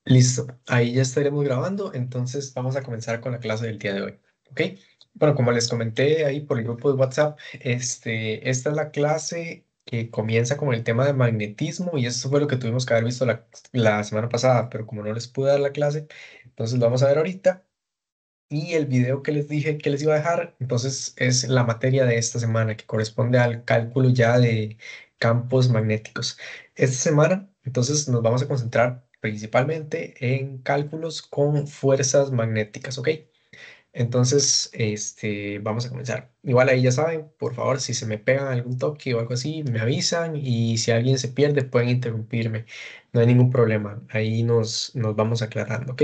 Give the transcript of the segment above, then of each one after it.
Listo, ahí ya estaremos grabando, entonces vamos a comenzar con la clase del día de hoy, ¿ok? Bueno, como les comenté ahí por el grupo de WhatsApp, esta es la clase que comienza con el tema de magnetismo y eso fue lo que tuvimos que haber visto la semana pasada, pero como no les pude dar la clase, entonces lo vamos a ver ahorita y el video que les dije que les iba a dejar, entonces es la materia de esta semana que corresponde al cálculo ya de campos magnéticos. Esta semana, entonces nos vamos a concentrar principalmente en cálculos con fuerzas magnéticas, ¿ok? Entonces, vamos a comenzar. Igual ahí ya saben, por favor, si se me pegan algún toque o algo así, me avisan y si alguien se pierde, pueden interrumpirme. No hay ningún problema. Ahí nos vamos aclarando, ¿ok?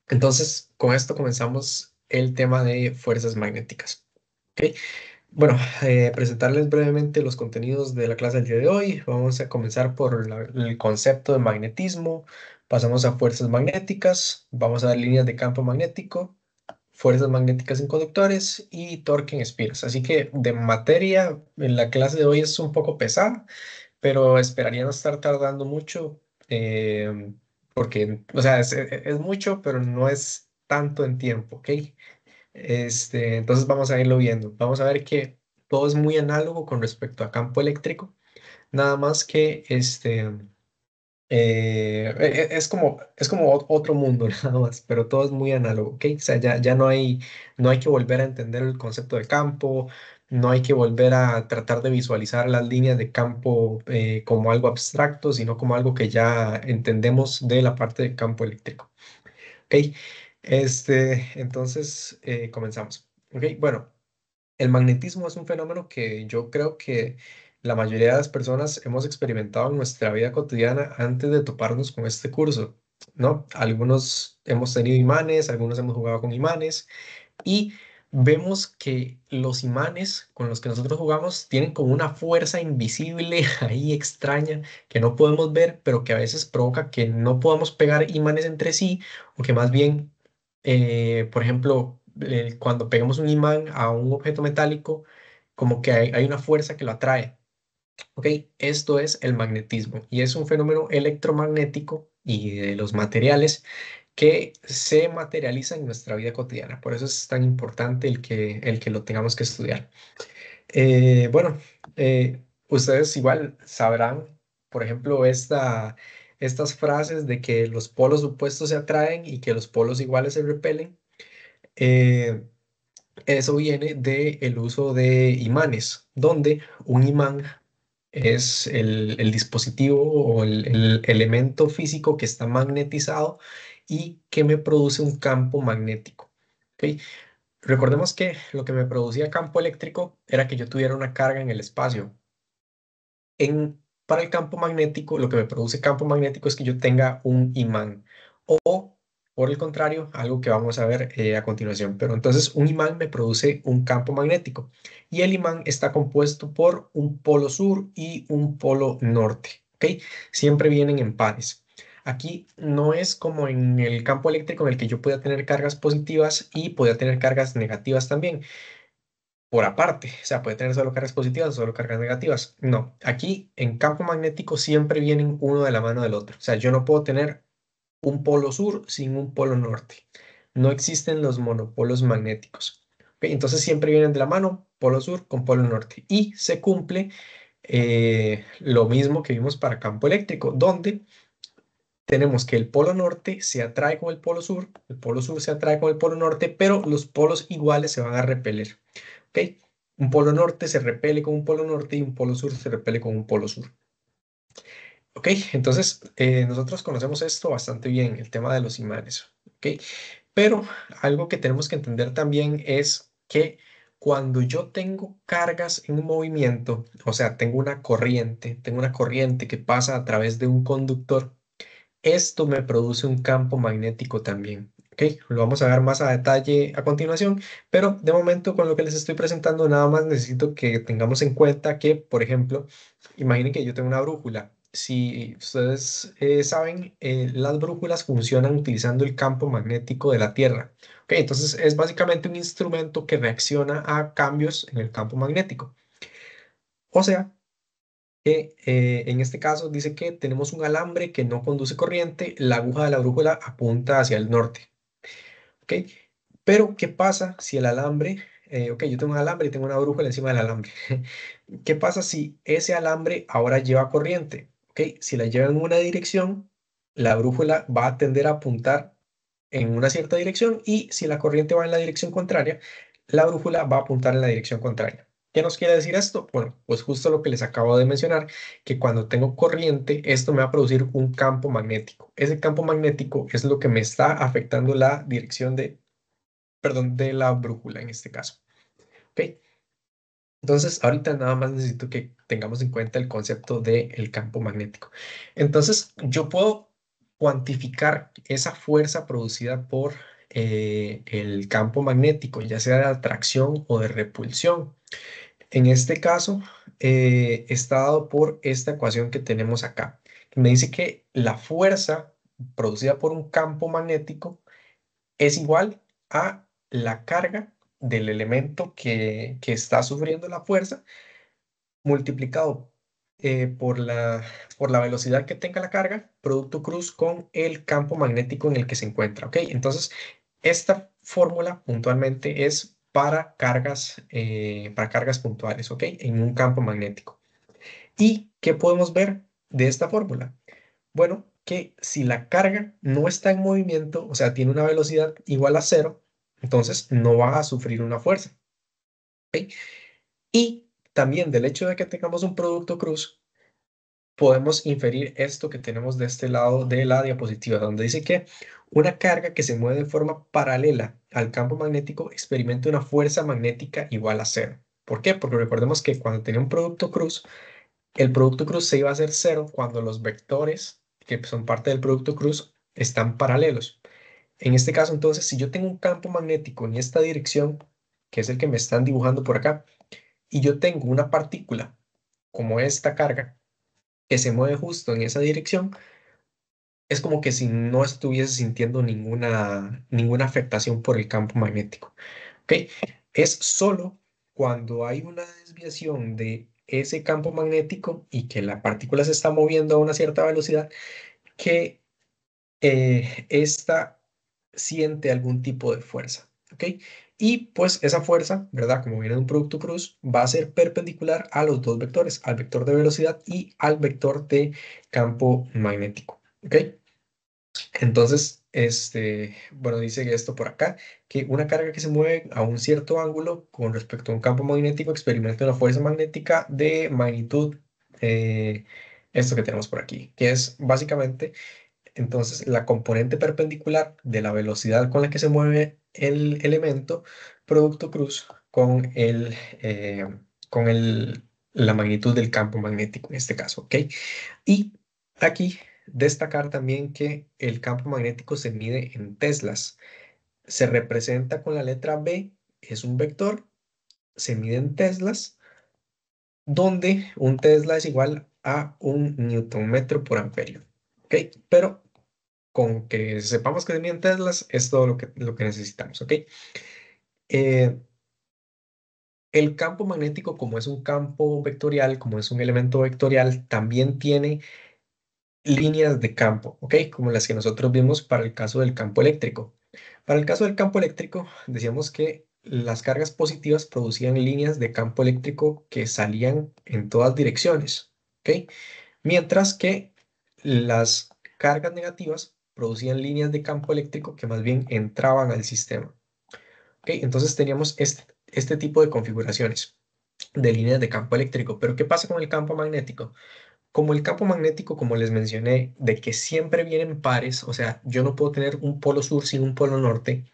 Entonces, con esto comenzamos el tema de fuerzas magnéticas. ¿Ok? Bueno, presentarles brevemente los contenidos de la clase del día de hoy. Vamos a comenzar por el concepto de magnetismo. Pasamos a fuerzas magnéticas. Vamos a dar líneas de campo magnético, fuerzas magnéticas en conductores y torque en espiras. Así que de materia, en la clase de hoy es un poco pesada, pero esperaría no estar tardando mucho, porque, o sea, es mucho, pero no es tanto en tiempo, ¿ok? Entonces vamos a irlo viendo. Vamos a ver que todo es muy análogo con respecto a campo eléctrico, nada más que es como otro mundo nada más, pero todo es muy análogo, ¿ok? O sea, ya no hay que volver a entender el concepto de campo, no hay que volver a tratar de visualizar las líneas de campo como algo abstracto, sino como algo que ya entendemos de la parte de campo eléctrico, ¿ok? Entonces, comenzamos, ¿ok? Bueno. El magnetismo es un fenómeno que yo creo que la mayoría de las personas hemos experimentado en nuestra vida cotidiana antes de toparnos con este curso, ¿no? Algunos hemos tenido imanes, algunos hemos jugado con imanes y vemos que los imanes con los que nosotros jugamos tienen como una fuerza invisible ahí extraña que no podemos ver, pero que a veces provoca que no podamos pegar imanes entre sí o que más bien por ejemplo, cuando pegamos un imán a un objeto metálico, como que hay una fuerza que lo atrae. ¿Ok? Esto es el magnetismo y es un fenómeno electromagnético y de los materiales que se materializa en nuestra vida cotidiana. Por eso es tan importante el que lo tengamos que estudiar. Bueno, ustedes igual sabrán, por ejemplo, estas frases de que los polos opuestos se atraen y que los polos iguales se repelen. Eh, Eso viene del uso de imanes, donde un imán es el dispositivo o el elemento físico que está magnetizado y que me produce un campo magnético. ¿Ok? Recordemos que lo que me producía campo eléctrico era que yo tuviera una carga en el espacio. Para el campo magnético, lo que me produce campo magnético es que yo tenga un imán. O, por el contrario, algo que vamos a ver a continuación. Pero entonces un imán me produce un campo magnético. Y el imán está compuesto por un polo sur y un polo norte. ¿Ok? Siempre vienen en pares. Aquí no es como en el campo eléctrico en el que yo pueda tener cargas positivas y pueda tener cargas negativas también por aparte. O sea, puede tener solo cargas positivas o solo cargas negativas. No, aquí en campo magnético siempre vienen uno de la mano del otro. O sea, yo no puedo tener un polo sur sin un polo norte. No existen los monopolos magnéticos. ¿Ok? Entonces siempre vienen de la mano, polo sur con polo norte. Y se cumple lo mismo que vimos para campo eléctrico, donde tenemos que el polo norte se atrae con el polo sur se atrae con el polo norte, pero los polos iguales se van a repeler. ¿Ok? Un polo norte se repele con un polo norte y un polo sur se repele con un polo sur. ¿Ok? Entonces, nosotros conocemos esto bastante bien, el tema de los imanes. ¿Ok? Pero algo que tenemos que entender también es que cuando yo tengo cargas en un movimiento, o sea, tengo una corriente que pasa a través de un conductor, esto me produce un campo magnético también. ¿Ok? Lo vamos a ver más a detalle a continuación, pero de momento con lo que les estoy presentando nada más necesito que tengamos en cuenta que, por ejemplo, imaginen que yo tengo una brújula. Si ustedes saben, las brújulas funcionan utilizando el campo magnético de la Tierra. ¿Ok? Entonces es básicamente un instrumento que reacciona a cambios en el campo magnético. O sea, que en este caso dice que tenemos un alambre que no conduce corriente, la aguja de la brújula apunta hacia el norte. ¿Ok? Pero, ¿qué pasa si el alambre, ok, yo tengo un alambre y tengo una brújula encima del alambre? ¿Qué pasa si ese alambre ahora lleva corriente? ¿Ok? Si la lleva en una dirección, la brújula va a tender a apuntar en una cierta dirección y si la corriente va en la dirección contraria, la brújula va a apuntar en la dirección contraria. ¿Qué nos quiere decir esto? Bueno, pues justo lo que les acabo de mencionar, que cuando tengo corriente, esto me va a producir un campo magnético. Ese campo magnético es lo que me está afectando la dirección de, perdón, de la brújula en este caso. ¿Ok? Entonces, ahorita nada más necesito que tengamos en cuenta el concepto del campo magnético. Entonces, yo puedo cuantificar esa fuerza producida por el campo magnético, ya sea de atracción o de repulsión. En este caso, está dado por esta ecuación que tenemos acá, que me dice que la fuerza producida por un campo magnético es igual a la carga del elemento que está sufriendo la fuerza multiplicado por la velocidad que tenga la carga, producto cruz con el campo magnético en el que se encuentra. ¿Ok? Entonces, esta fórmula puntualmente es para cargas puntuales, ¿ok? En un campo magnético. ¿Y qué podemos ver de esta fórmula? Bueno, que si la carga no está en movimiento, o sea, tiene una velocidad igual a cero, entonces no va a sufrir una fuerza. ¿Ok? Y también del hecho de que tengamos un producto cruz, podemos inferir esto que tenemos de este lado de la diapositiva, donde dice que una carga que se mueve de forma paralela al campo magnético experimenta una fuerza magnética igual a cero. ¿Por qué? Porque recordemos que cuando tenía un producto cruz, el producto cruz se iba a hacer cero cuando los vectores que son parte del producto cruz están paralelos. En este caso, entonces, si yo tengo un campo magnético en esta dirección, que es el que me están dibujando por acá, y yo tengo una partícula como esta carga, que se mueve justo en esa dirección, es como que si no estuviese sintiendo ninguna afectación por el campo magnético. ¿Ok? Es solo cuando hay una desviación de ese campo magnético y que la partícula se está moviendo a una cierta velocidad que esta siente algún tipo de fuerza. ¿Ok? Y pues esa fuerza, ¿verdad? Como viene de un producto cruz, va a ser perpendicular a los dos vectores, al vector de velocidad y al vector de campo magnético. ¿Ok? Entonces, bueno, dice esto por acá, que una carga que se mueve a un cierto ángulo con respecto a un campo magnético experimenta una fuerza magnética de magnitud, eh, esto que tenemos por aquí, que es básicamente entonces la componente perpendicular de la velocidad con la que se mueve el elemento, producto cruz, con la magnitud del campo magnético en este caso, ¿ok? Y aquí destacar también que el campo magnético se mide en teslas. Se representa con la letra B, es un vector, se mide en teslas, donde un tesla es igual a un newton metro por amperio. ¿Ok? Pero con que sepamos que se mide en teslas es todo lo que necesitamos. ¿Ok? Eh, el campo magnético, como es un campo vectorial, como es un elemento vectorial, también tiene líneas de campo, ¿ok? Como las que nosotros vimos para el caso del campo eléctrico. Para el caso del campo eléctrico, decíamos que las cargas positivas producían líneas de campo eléctrico que salían en todas direcciones, ¿ok? Mientras que las cargas negativas producían líneas de campo eléctrico que más bien entraban al sistema, ¿ok? Entonces teníamos este tipo de configuraciones de líneas de campo eléctrico. Pero ¿qué pasa con el campo magnético? Como el campo magnético, como les mencioné, de que siempre vienen pares, o sea, yo no puedo tener un polo sur sin un polo norte,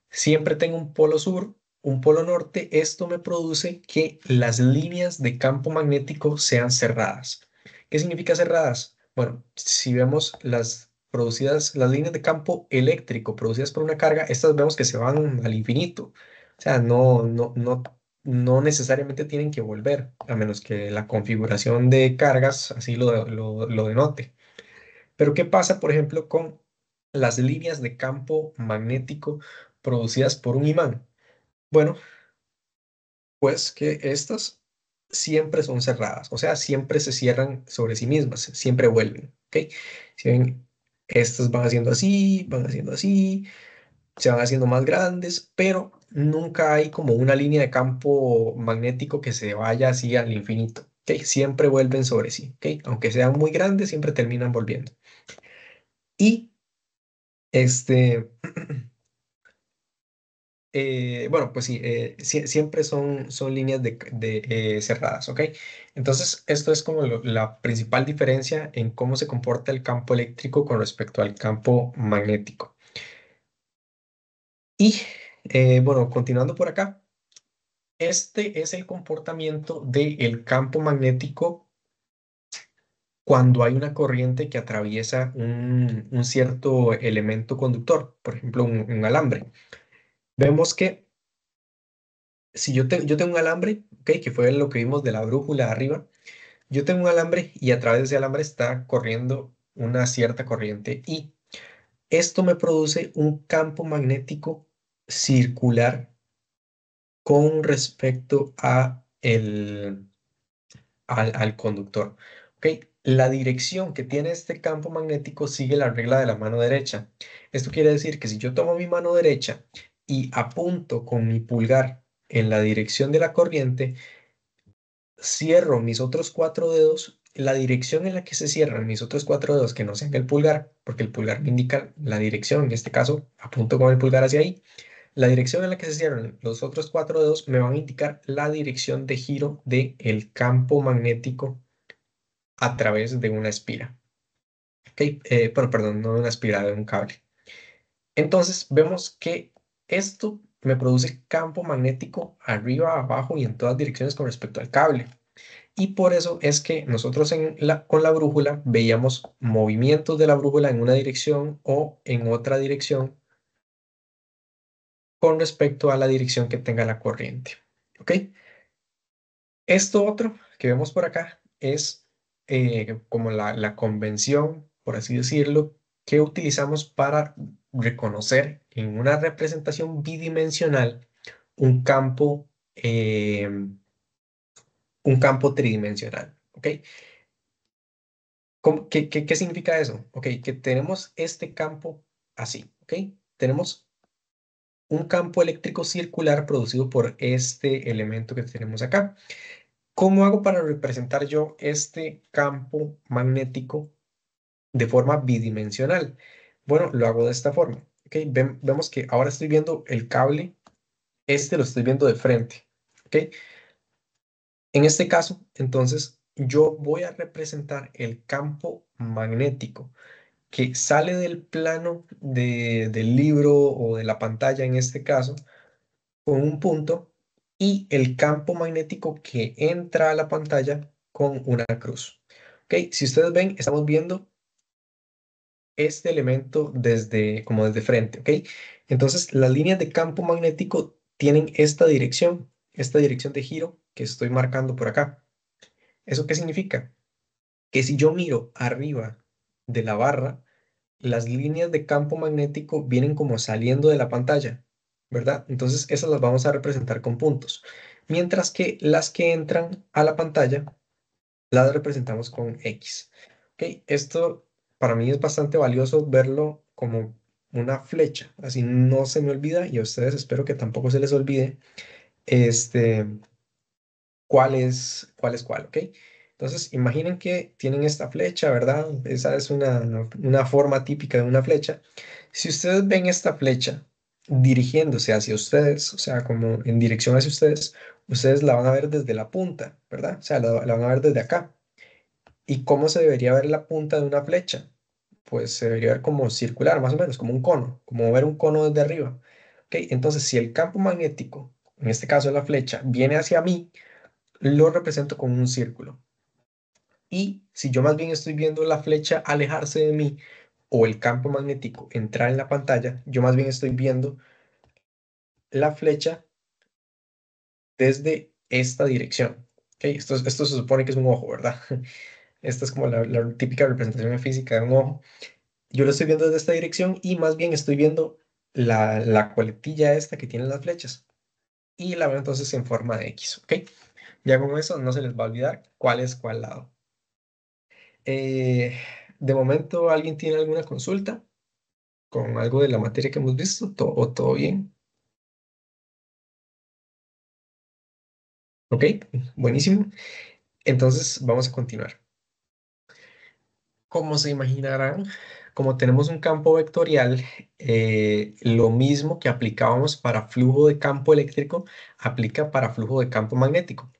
siempre tengo un polo sur, un polo norte, esto me produce que las líneas de campo magnético sean cerradas. ¿Qué significa cerradas? Bueno, si vemos las líneas de campo eléctrico producidas por una carga, estas vemos que se van al infinito. O sea, no necesariamente tienen que volver, a menos que la configuración de cargas así lo denote. Pero ¿qué pasa, por ejemplo, con las líneas de campo magnético producidas por un imán? Bueno, pues que estas, siempre son cerradas, o sea, siempre se cierran sobre sí mismas, siempre vuelven, ¿ok? Si ven, estas van haciendo así, se van haciendo más grandes, pero nunca hay como una línea de campo magnético que se vaya así al infinito, ¿ok? Siempre vuelven sobre sí, ¿ok? Aunque sean muy grandes, siempre terminan volviendo. Y este, bueno, pues sí, siempre son líneas cerradas, ¿ok? Entonces, esto es como la principal diferencia en cómo se comporta el campo eléctrico con respecto al campo magnético. Y bueno, continuando por acá, este es el comportamiento del campo magnético cuando hay una corriente que atraviesa un cierto elemento conductor, por ejemplo, un alambre. Vemos que si yo tengo un alambre, ¿ok? Que fue lo que vimos de la brújula arriba. Yo tengo un alambre y a través de ese alambre está corriendo una cierta corriente y esto me produce un campo magnético circular con respecto al conductor. ¿Ok? La dirección que tiene este campo magnético sigue la regla de la mano derecha. Esto quiere decir que si yo tomo mi mano derecha y apunto con mi pulgar en la dirección de la corriente, cierro mis otros cuatro dedos, la dirección en la que se cierran mis otros cuatro dedos, que no sean el pulgar, porque el pulgar me indica la dirección, en este caso apunto con el pulgar hacia ahí, la dirección en la que se cierran los otros cuatro dedos me van a indicar la dirección de giro del campo magnético a través de una espira. ¿Ok? Bueno, perdón, no de una espira, de un cable. Entonces vemos que esto me produce campo magnético arriba, abajo y en todas direcciones con respecto al cable. Y por eso es que nosotros con la brújula veíamos movimientos de la brújula en una dirección o en otra dirección con respecto a la dirección que tenga la corriente. ¿Ok? Esto otro que vemos por acá es como la convención, por así decirlo, que utilizamos para reconocer en una representación bidimensional un campo, un campo tridimensional. ¿Ok? ¿Qué significa eso? Ok, que tenemos este campo así, ¿ok? Tenemos un campo eléctrico circular producido por este elemento que tenemos acá. ¿Cómo hago para representar yo este campo magnético de forma bidimensional? Bueno, lo hago de esta forma, ¿ok? Vemos que ahora estoy viendo el cable, este lo estoy viendo de frente, ¿ok? En este caso, entonces, yo voy a representar el campo magnético que sale del plano del libro o de la pantalla en este caso, con un punto, y el campo magnético que entra a la pantalla con una cruz. ¿Ok? Si ustedes ven, estamos viendo este elemento como desde frente. ¿Ok? Entonces, las líneas de campo magnético tienen esta dirección de giro que estoy marcando por acá. ¿Eso qué significa? Que si yo miro arriba de la barra, las líneas de campo magnético vienen como saliendo de la pantalla, ¿verdad? Entonces esas las vamos a representar con puntos. Mientras que las que entran a la pantalla las representamos con X. ¿Ok? Esto para mí es bastante valioso verlo como una flecha, así no se me olvida y a ustedes espero que tampoco se les olvide este, cuál es cuál, ¿ok? Entonces, imaginen que tienen esta flecha, ¿verdad? Esa es una forma típica de una flecha. Si ustedes ven esta flecha dirigiéndose hacia ustedes, o sea, como en dirección hacia ustedes, ustedes la van a ver desde la punta, ¿verdad? O sea, la van a ver desde acá. ¿Y cómo se debería ver la punta de una flecha? Pues se debería ver como circular, más o menos, como un cono, como ver un cono desde arriba. ¿Ok? Entonces, si el campo magnético, en este caso la flecha, viene hacia mí, lo represento con un círculo. Y si yo más bien estoy viendo la flecha alejarse de mí o el campo magnético entrar en la pantalla, yo más bien estoy viendo la flecha desde esta dirección. ¿Ok? Esto se supone que es un ojo, ¿verdad? Esta es como la típica representación física de un ojo. Yo lo estoy viendo desde esta dirección y más bien estoy viendo la coletilla esta que tienen las flechas. Y la veo entonces en forma de X, ¿ok? Ya con eso no se les va a olvidar cuál es cuál lado. Eh, de momento, ¿alguien tiene alguna consulta con algo de la materia que hemos visto? ¿O todo bien? Ok, buenísimo. Entonces vamos a continuar. Como se imaginarán, como tenemos un campo vectorial, lo mismo que aplicábamos para flujo de campo eléctrico, aplica para flujo de campo magnético.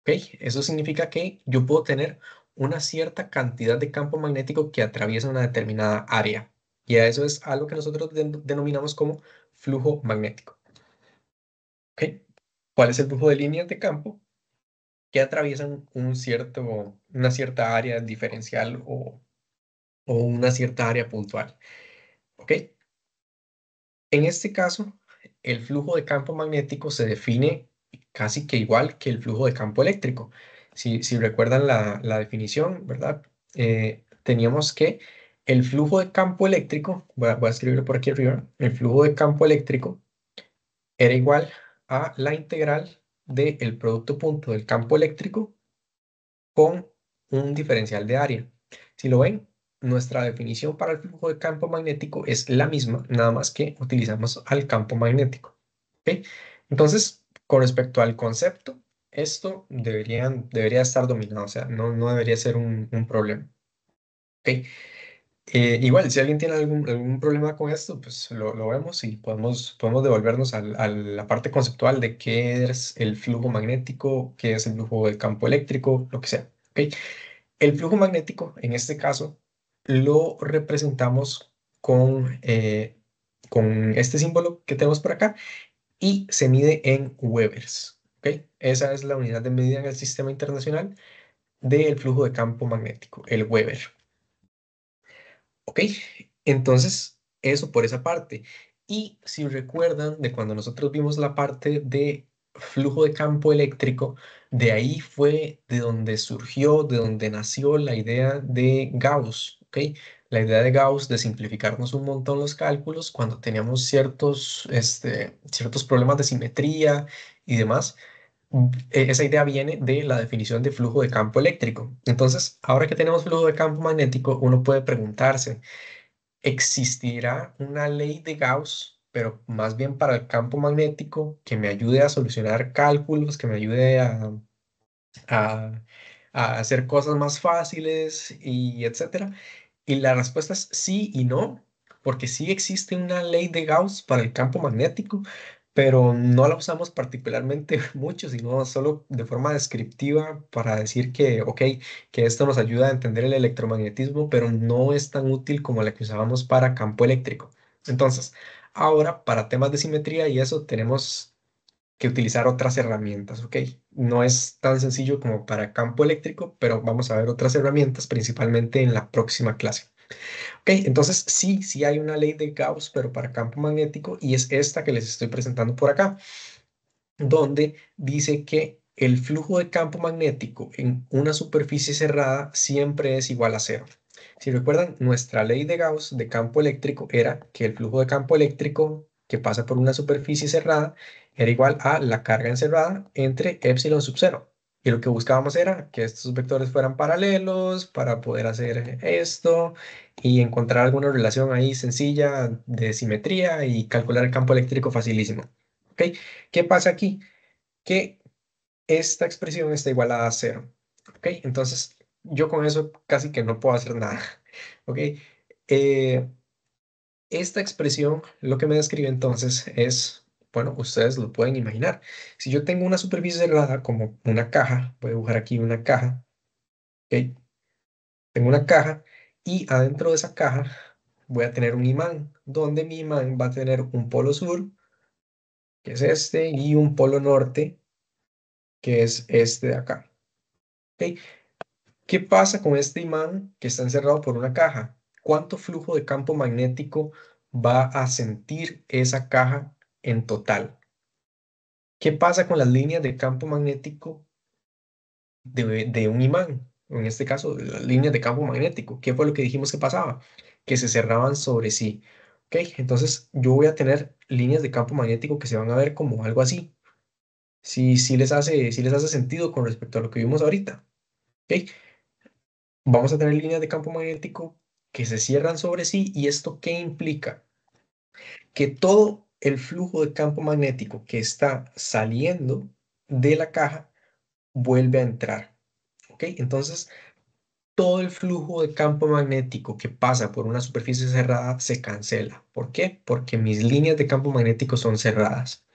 ¿Ok? Eso significa que yo puedo tener una cierta cantidad de campo magnético que atraviesa una determinada área. Y a eso es algo que nosotros denominamos como flujo magnético. ¿Ok? ¿Cuál es el flujo de líneas de campo que atraviesan una cierta área diferencial o una cierta área puntual? ¿Ok? En este caso, el flujo de campo magnético se define casi que igual que el flujo de campo eléctrico. Si recuerdan la definición, ¿verdad? Teníamos que el flujo de campo eléctrico, voy a escribirlo por aquí arriba, el flujo de campo eléctrico era igual a la integral del producto punto del campo eléctrico con un diferencial de área. Si lo ven, nuestra definición para el flujo de campo magnético es la misma, nada más que utilizamos al campo magnético. ¿Ok? Entonces, con respecto al concepto, esto debería estar dominado, o sea, no debería ser un problema. ¿Ok? Igual, si alguien tiene algún problema con esto, pues lo vemos y podemos devolvernos a la parte conceptual de qué es el flujo magnético, qué es el flujo de campo eléctrico, lo que sea. ¿Ok? El flujo magnético, en este caso, lo representamos con este símbolo que tenemos por acá y se mide en Webers. ¿Ok? Esa es la unidad de medida en el sistema internacional del flujo de campo magnético, el Weber. ¿Ok? Entonces, eso por esa parte. Y si recuerdan de cuando nosotros vimos la parte de flujo de campo eléctrico, de ahí fue de donde surgió, de donde nació la idea de Gauss, ¿ok? La idea de Gauss de simplificarnos un montón los cálculos cuando teníamos ciertos problemas de simetría y demás. Esa idea viene de la definición de flujo de campo eléctrico. Entonces, ahora que tenemos flujo de campo magnético, uno puede preguntarse, ¿existirá una ley de Gauss, pero más bien para el campo magnético, que me ayude a solucionar cálculos, que me ayude a, a hacer cosas más fáciles y etcétera? Y la respuesta es sí y no, porque sí existe una ley de Gauss para el campo magnético, pero no la usamos particularmente mucho, sino solo de forma descriptiva para decir que, ok, que esto nos ayuda a entender el electromagnetismo, pero no es tan útil como la que usábamos para campo eléctrico. Entonces, ahora para temas de simetría y eso tenemos que utilizar otras herramientas, ¿ok? No es tan sencillo como para campo eléctrico, pero vamos a ver otras herramientas principalmente en la próxima clase. Ok, entonces sí hay una ley de Gauss, pero para campo magnético, y es esta que les estoy presentando por acá, donde dice que el flujo de campo magnético en una superficie cerrada siempre es igual a cero. Si recuerdan, nuestra ley de Gauss de campo eléctrico era que el flujo de campo eléctrico que pasa por una superficie cerrada era igual a la carga encerrada entre epsilon sub cero. Y lo que buscábamos era que estos vectores fueran paralelos para poder hacer esto y encontrar alguna relación ahí sencilla de simetría y calcular el campo eléctrico facilísimo. ¿Ok? ¿Qué pasa aquí? Que esta expresión está igualada a cero. ¿Ok? Entonces, yo con eso casi que no puedo hacer nada. ¿Ok? Eh, esta expresión lo que me describe entonces es, bueno, ustedes lo pueden imaginar. Si yo tengo una superficie cerrada como una caja, voy a dibujar aquí una caja. ¿Ok? Tengo una caja y adentro de esa caja voy a tener un imán, donde mi imán va a tener un polo sur, que es este, y un polo norte, que es este de acá. ¿Ok? ¿Qué pasa con este imán que está encerrado por una caja? ¿Cuánto flujo de campo magnético va a sentir esa caja en total? ¿Qué pasa con las líneas de campo magnético de un imán? En este caso, las líneas de campo magnético. ¿Qué fue lo que dijimos que pasaba? Que se cerraban sobre sí. ¿Ok? Entonces yo voy a tener líneas de campo magnético que se van a ver como algo así. si les hace sentido con respecto a lo que vimos ahorita. ¿Ok? Vamos a tener líneas de campo magnético que se cierran sobre sí. ¿Y esto qué implica? Que todo el flujo de campo magnético que está saliendo de la caja vuelve a entrar. ¿Ok? Entonces, todo el flujo de campo magnético que pasa por una superficie cerrada se cancela. ¿Por qué? Porque mis líneas de campo magnético son cerradas.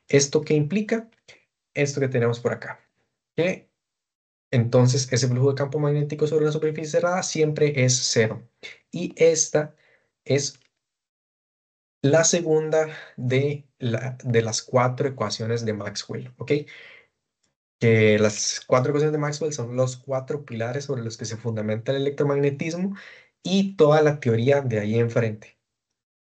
¿Esto qué implica? Esto que tenemos por acá. Que entonces ese flujo de campo magnético sobre una superficie cerrada siempre es cero. Y esta es la segunda de las cuatro ecuaciones de Maxwell, ¿ok? Que las cuatro ecuaciones de Maxwell son los cuatro pilares sobre los que se fundamenta el electromagnetismo y toda la teoría de ahí enfrente.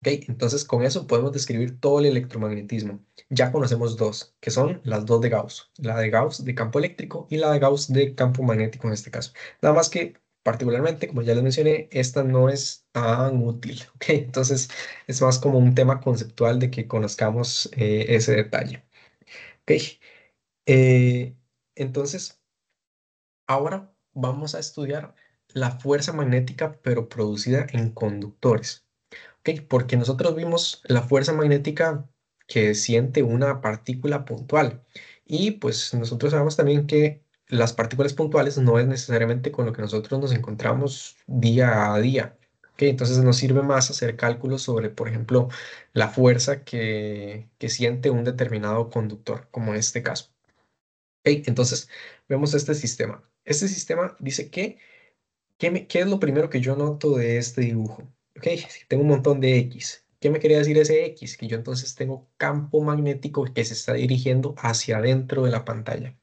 ¿Ok? Entonces, con eso podemos describir todo el electromagnetismo. Ya conocemos dos, que son las dos de Gauss, la de Gauss de campo eléctrico y la de Gauss de campo magnético en este caso. Nada más que, particularmente, como ya les mencioné, esta no es tan útil. ¿Ok? Entonces, es más como un tema conceptual de que conozcamos ese detalle. ¿Ok? Eh, entonces, ahora vamos a estudiar la fuerza magnética, pero producida en conductores. ¿Ok? Porque nosotros vimos la fuerza magnética que siente una partícula puntual. Y pues nosotros sabemos también que las partículas puntuales no es necesariamente con lo que nosotros nos encontramos día a día. ¿Ok? Entonces nos sirve más hacer cálculos sobre, por ejemplo, la fuerza que siente un determinado conductor, como en este caso. ¿Ok? Entonces vemos este sistema. Este sistema dice que ¿qué es lo primero que yo noto de este dibujo? Ok, si tengo un montón de X. ¿Qué me quería decir ese X? Que yo entonces tengo campo magnético que se está dirigiendo hacia adentro de la pantalla.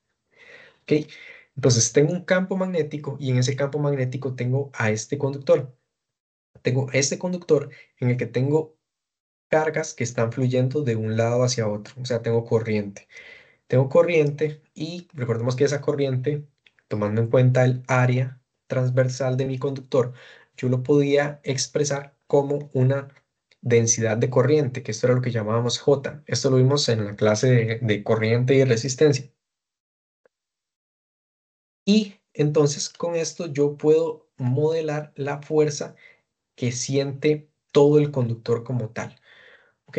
Ok, entonces tengo un campo magnético y en ese campo magnético tengo a este conductor. Tengo este conductor en el que tengo cargas que están fluyendo de un lado hacia otro. O sea, tengo corriente. Tengo corriente y recordemos que esa corriente, tomando en cuenta el área transversal de mi conductor, yo lo podía expresar como una densidad de corriente, que esto era lo que llamábamos J. Esto lo vimos en la clase de corriente y resistencia. Y entonces con esto yo puedo modelar la fuerza que siente todo el conductor como tal. Ok,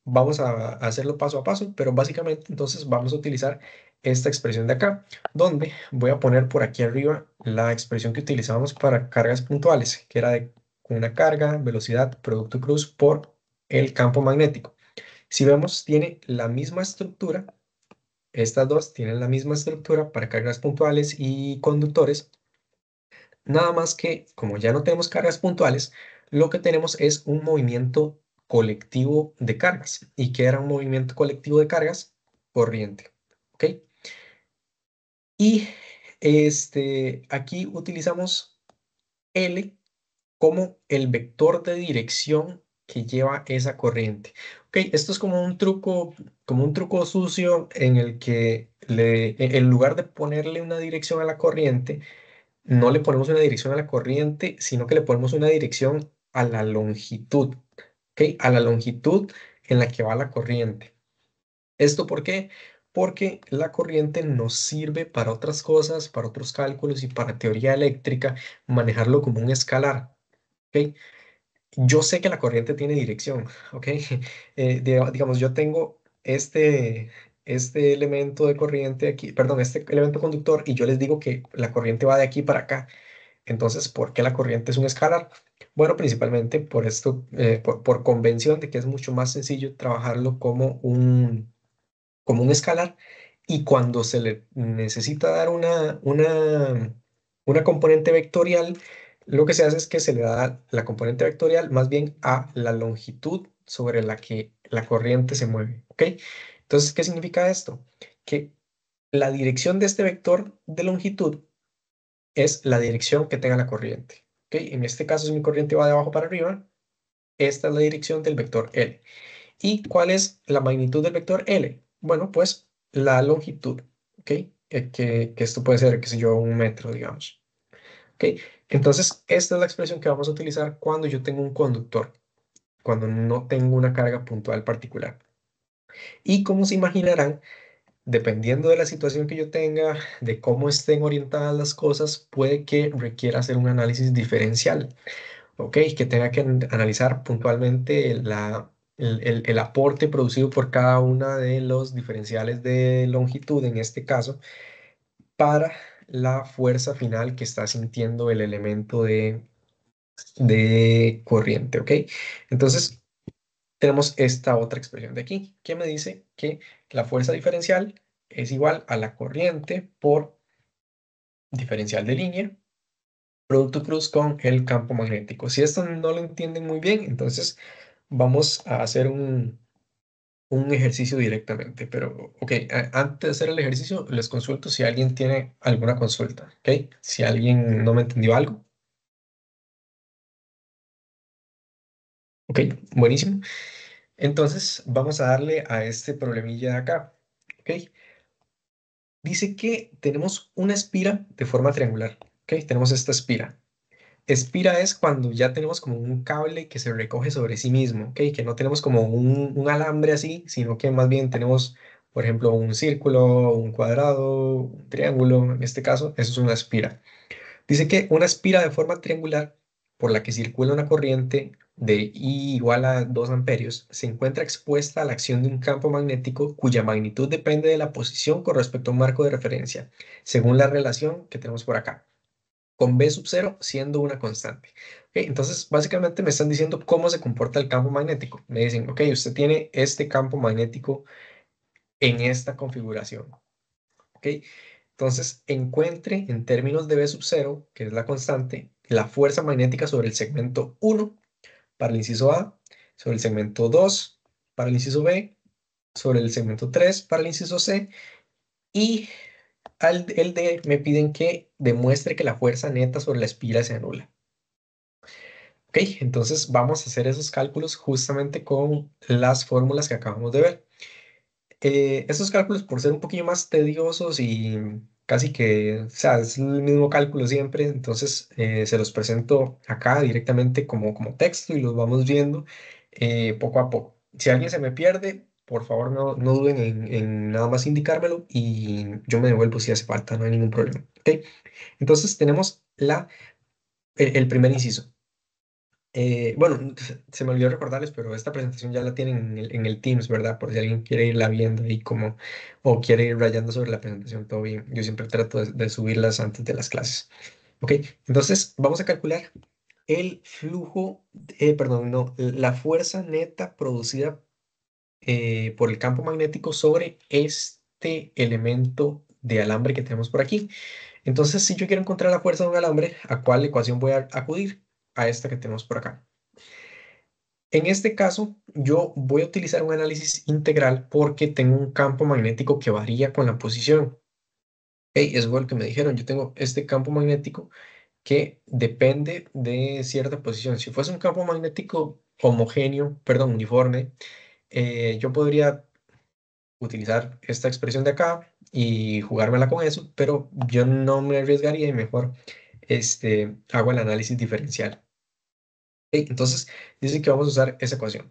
vamos a hacerlo paso a paso, pero básicamente entonces vamos a utilizar esta expresión de acá, donde voy a poner por aquí arriba la expresión que utilizábamos para cargas puntuales, que era de una carga, velocidad, producto cruz por el campo magnético. Si vemos, tiene la misma estructura, estas dos tienen la misma estructura para cargas puntuales y conductores, nada más que, como ya no tenemos cargas puntuales, lo que tenemos es un movimiento colectivo de cargas. ¿Y qué era un movimiento colectivo de cargas? Corriente. ¿Ok? Y aquí utilizamos L como el vector de dirección que lleva esa corriente. ¿Ok? Esto es como un truco sucio en el que en lugar de ponerle una dirección a la corriente, no le ponemos una dirección a la corriente, sino que le ponemos una dirección a la longitud, ¿ok? A la longitud en la que va la corriente. ¿Esto por qué? Porque la corriente nos sirve para otras cosas, para otros cálculos y para teoría eléctrica, manejarlo como un escalar, ¿ok? Yo sé que la corriente tiene dirección, ¿ok? Digamos, yo tengo este elemento de corriente aquí, perdón, este elemento conductor y yo les digo que la corriente va de aquí para acá. Entonces, ¿por qué la corriente es un escalar? Bueno, principalmente por esto, por convención de que es mucho más sencillo trabajarlo como un escalar y cuando se le necesita dar una componente vectorial, lo que se hace es que se le da la componente vectorial más bien a la longitud sobre la que la corriente se mueve, ¿ok? Entonces, ¿qué significa esto? Que la dirección de este vector de longitud es la dirección que tenga la corriente. ¿Ok? En este caso, si mi corriente va de abajo para arriba, esta es la dirección del vector L. ¿Y cuál es la magnitud del vector L? Bueno, pues la longitud. ¿Ok? Que esto puede ser, qué sé yo, un metro, digamos. ¿Ok? Entonces, esta es la expresión que vamos a utilizar cuando yo tengo un conductor, cuando no tengo una carga puntual particular. Y como se imaginarán, dependiendo de la situación que yo tenga, de cómo estén orientadas las cosas, puede que requiera hacer un análisis diferencial, ¿ok? Que tenga que analizar puntualmente el aporte producido por cada una de los diferenciales de longitud, en este caso, para la fuerza final que está sintiendo el elemento de corriente, ¿ok? Entonces, tenemos esta otra expresión de aquí, que me dice que la fuerza diferencial es igual a la corriente por diferencial de línea, producto cruz con el campo magnético. Si esto no lo entienden muy bien, entonces vamos a hacer un ejercicio directamente. Pero, ok, antes de hacer el ejercicio, les consulto si alguien tiene alguna consulta, ¿ok? Si alguien no me entendió algo, ok, buenísimo. Entonces, vamos a darle a este problemilla de acá, ¿ok? Dice que tenemos una espira de forma triangular, ¿ok? Tenemos esta espira. Espira es cuando ya tenemos como un cable que se recoge sobre sí mismo, ¿ok? Que no tenemos como un alambre así, sino que más bien tenemos, por ejemplo, un círculo, un cuadrado, un triángulo, en este caso, eso es una espira. Dice que una espira de forma triangular por la que circula una corriente de I igual a 2 amperios se encuentra expuesta a la acción de un campo magnético cuya magnitud depende de la posición con respecto a un marco de referencia, según la relación que tenemos por acá, con B sub 0 siendo una constante. Ok, entonces, básicamente me están diciendo cómo se comporta el campo magnético. Me dicen, ok, usted tiene este campo magnético en esta configuración. Ok, entonces, encuentre en términos de B sub 0, que es la constante, la fuerza magnética sobre el segmento 1 para el inciso A, sobre el segmento 2 para el inciso B, sobre el segmento 3 para el inciso C, y el D me piden que demuestre que la fuerza neta sobre la espira se anula. Ok, entonces vamos a hacer esos cálculos justamente con las fórmulas que acabamos de ver. Estos cálculos, por ser un poquillo más tediosos y casi que, o sea, es el mismo cálculo siempre, entonces se los presento acá directamente como texto y los vamos viendo poco a poco. Si alguien se me pierde, por favor no duden en nada más indicármelo y yo me devuelvo si hace falta, no hay ningún problema. ¿Ok? Entonces tenemos el primer inciso. Bueno, se me olvidó recordarles, pero esta presentación ya la tienen en el Teams, ¿verdad? Por si alguien quiere irla viendo ahí como, o quiere ir rayando sobre la presentación, todo bien. Yo siempre trato de subirlas antes de las clases. Ok, entonces vamos a calcular el flujo, perdón, no, la fuerza neta producida por el campo magnético sobre este elemento de alambre que tenemos por aquí. Entonces, si yo quiero encontrar la fuerza de un alambre, ¿a cuál ecuación voy a acudir? A esta que tenemos por acá. En este caso, yo voy a utilizar un análisis integral porque tengo un campo magnético que varía con la posición. Hey, eso fue lo que me dijeron. Yo tengo este campo magnético que depende de cierta posición. Si fuese un campo magnético homogéneo, perdón, uniforme, yo podría utilizar esta expresión de acá y jugármela con eso, pero yo no me arriesgaría y mejor hago el análisis diferencial. Ok, entonces, dice que vamos a usar esa ecuación.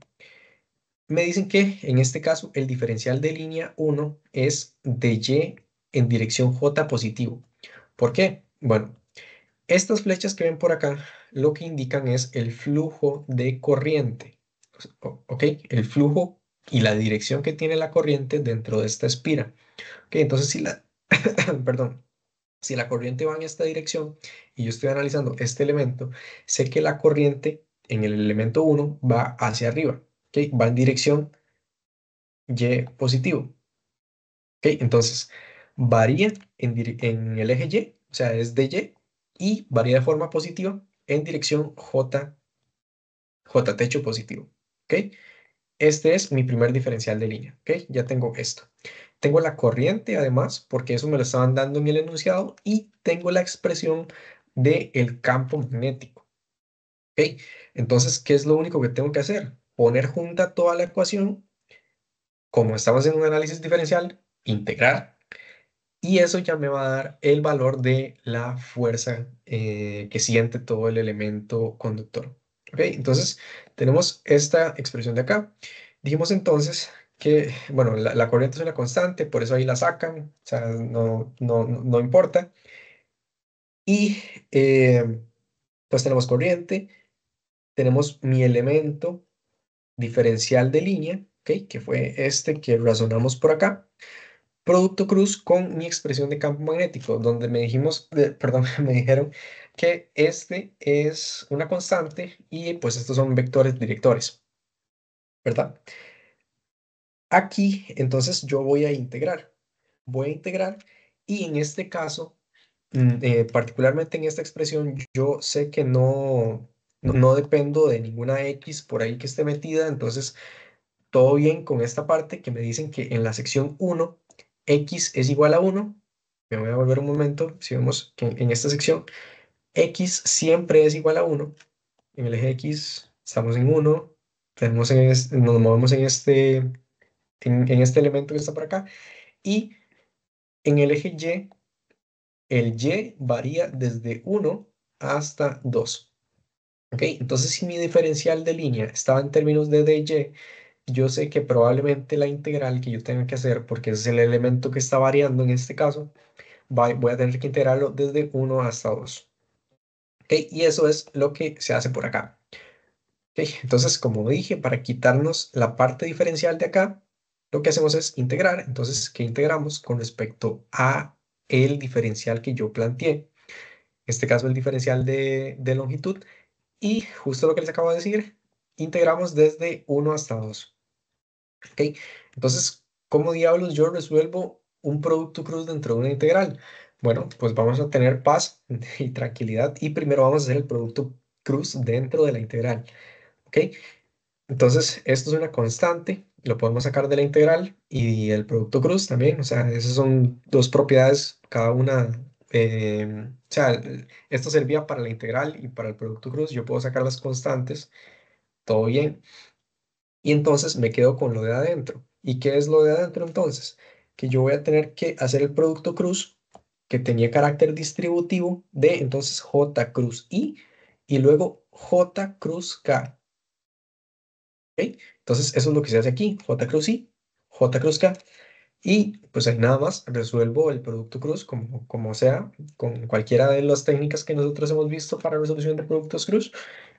Me dicen que en este caso el diferencial de línea 1 es de Y en dirección J positivo. ¿Por qué? Bueno, estas flechas que ven por acá lo que indican es el flujo de corriente. ¿Ok? El flujo y la dirección que tiene la corriente dentro de esta espira. ¿Ok? Entonces, perdón, si la corriente va en esta dirección y yo estoy analizando este elemento, sé que la corriente en el elemento 1 va hacia arriba. ¿Ok? Va en dirección Y positivo. ¿Ok? Entonces, varía en el eje Y, o sea, es de y varía de forma positiva en dirección J techo positivo. ¿Ok? Este es mi primer diferencial de línea. ¿Ok? Ya tengo esto. Tengo la corriente, además, porque eso me lo estaban dando en el enunciado, y tengo la expresión del campo magnético. ¿Ok? Entonces, ¿qué es lo único que tengo que hacer? Poner junta toda la ecuación, como estamos en un análisis diferencial, integrar. Y eso ya me va a dar el valor de la fuerza que siente todo el elemento conductor. ¿Ok? Entonces, tenemos esta expresión de acá. Dijimos entonces bueno, la corriente es una constante, por eso ahí la sacan, o sea, no importa. Y pues tenemos corriente, tenemos mi elemento diferencial de línea, ¿ok? Que fue este que razonamos por acá. Producto cruz con mi expresión de campo magnético, donde me dijimos, perdón, me dijeron que este es una constante y pues estos son vectores directores, ¿verdad? Aquí, entonces, yo voy a integrar y en este caso, particularmente en esta expresión, yo sé que no dependo de ninguna X por ahí que esté metida, entonces todo bien con esta parte que me dicen que en la sección uno X es igual a uno. Me voy a volver un momento, si vemos que en esta sección X siempre es igual a uno. En el eje X estamos en uno, nos movemos en este elemento que está por acá, y en el eje Y, el Y varía desde uno hasta 2. ¿Ok? Entonces, si mi diferencial de línea estaba en términos de dy, yo sé que probablemente la integral que yo tenga que hacer, porque ese es el elemento que está variando en este caso, voy a tener que integrarlo desde uno hasta 2. ¿Ok? Y eso es lo que se hace por acá. ¿Ok? Entonces, como dije, para quitarnos la parte diferencial de acá, lo que hacemos es integrar. Entonces, ¿qué integramos con respecto a el diferencial que yo planteé? En este caso, el diferencial de longitud. Y justo lo que les acabo de decir, integramos desde uno hasta 2. ¿Ok? Entonces, ¿cómo diablos yo resuelvo un producto cruz dentro de una integral? Bueno, pues vamos a tener paz y tranquilidad y primero vamos a hacer el producto cruz dentro de la integral. ¿Ok? Entonces, esto es una constante, lo podemos sacar de la integral y el producto cruz también, o sea, esas son dos propiedades, cada una, o sea, esto servía para la integral y para el producto cruz, yo puedo sacar las constantes, todo bien. Y entonces me quedo con lo de adentro. ¿Y qué es lo de adentro entonces? Que yo voy a tener que hacer el producto cruz que tenía carácter distributivo de entonces J cruz I y luego J cruz K. ¿Ok? Entonces eso es lo que se hace aquí. J cruz I, J cruz K. Y pues ahí nada más resuelvo el producto cruz como sea, con cualquiera de las técnicas que nosotros hemos visto para resolución de productos cruz.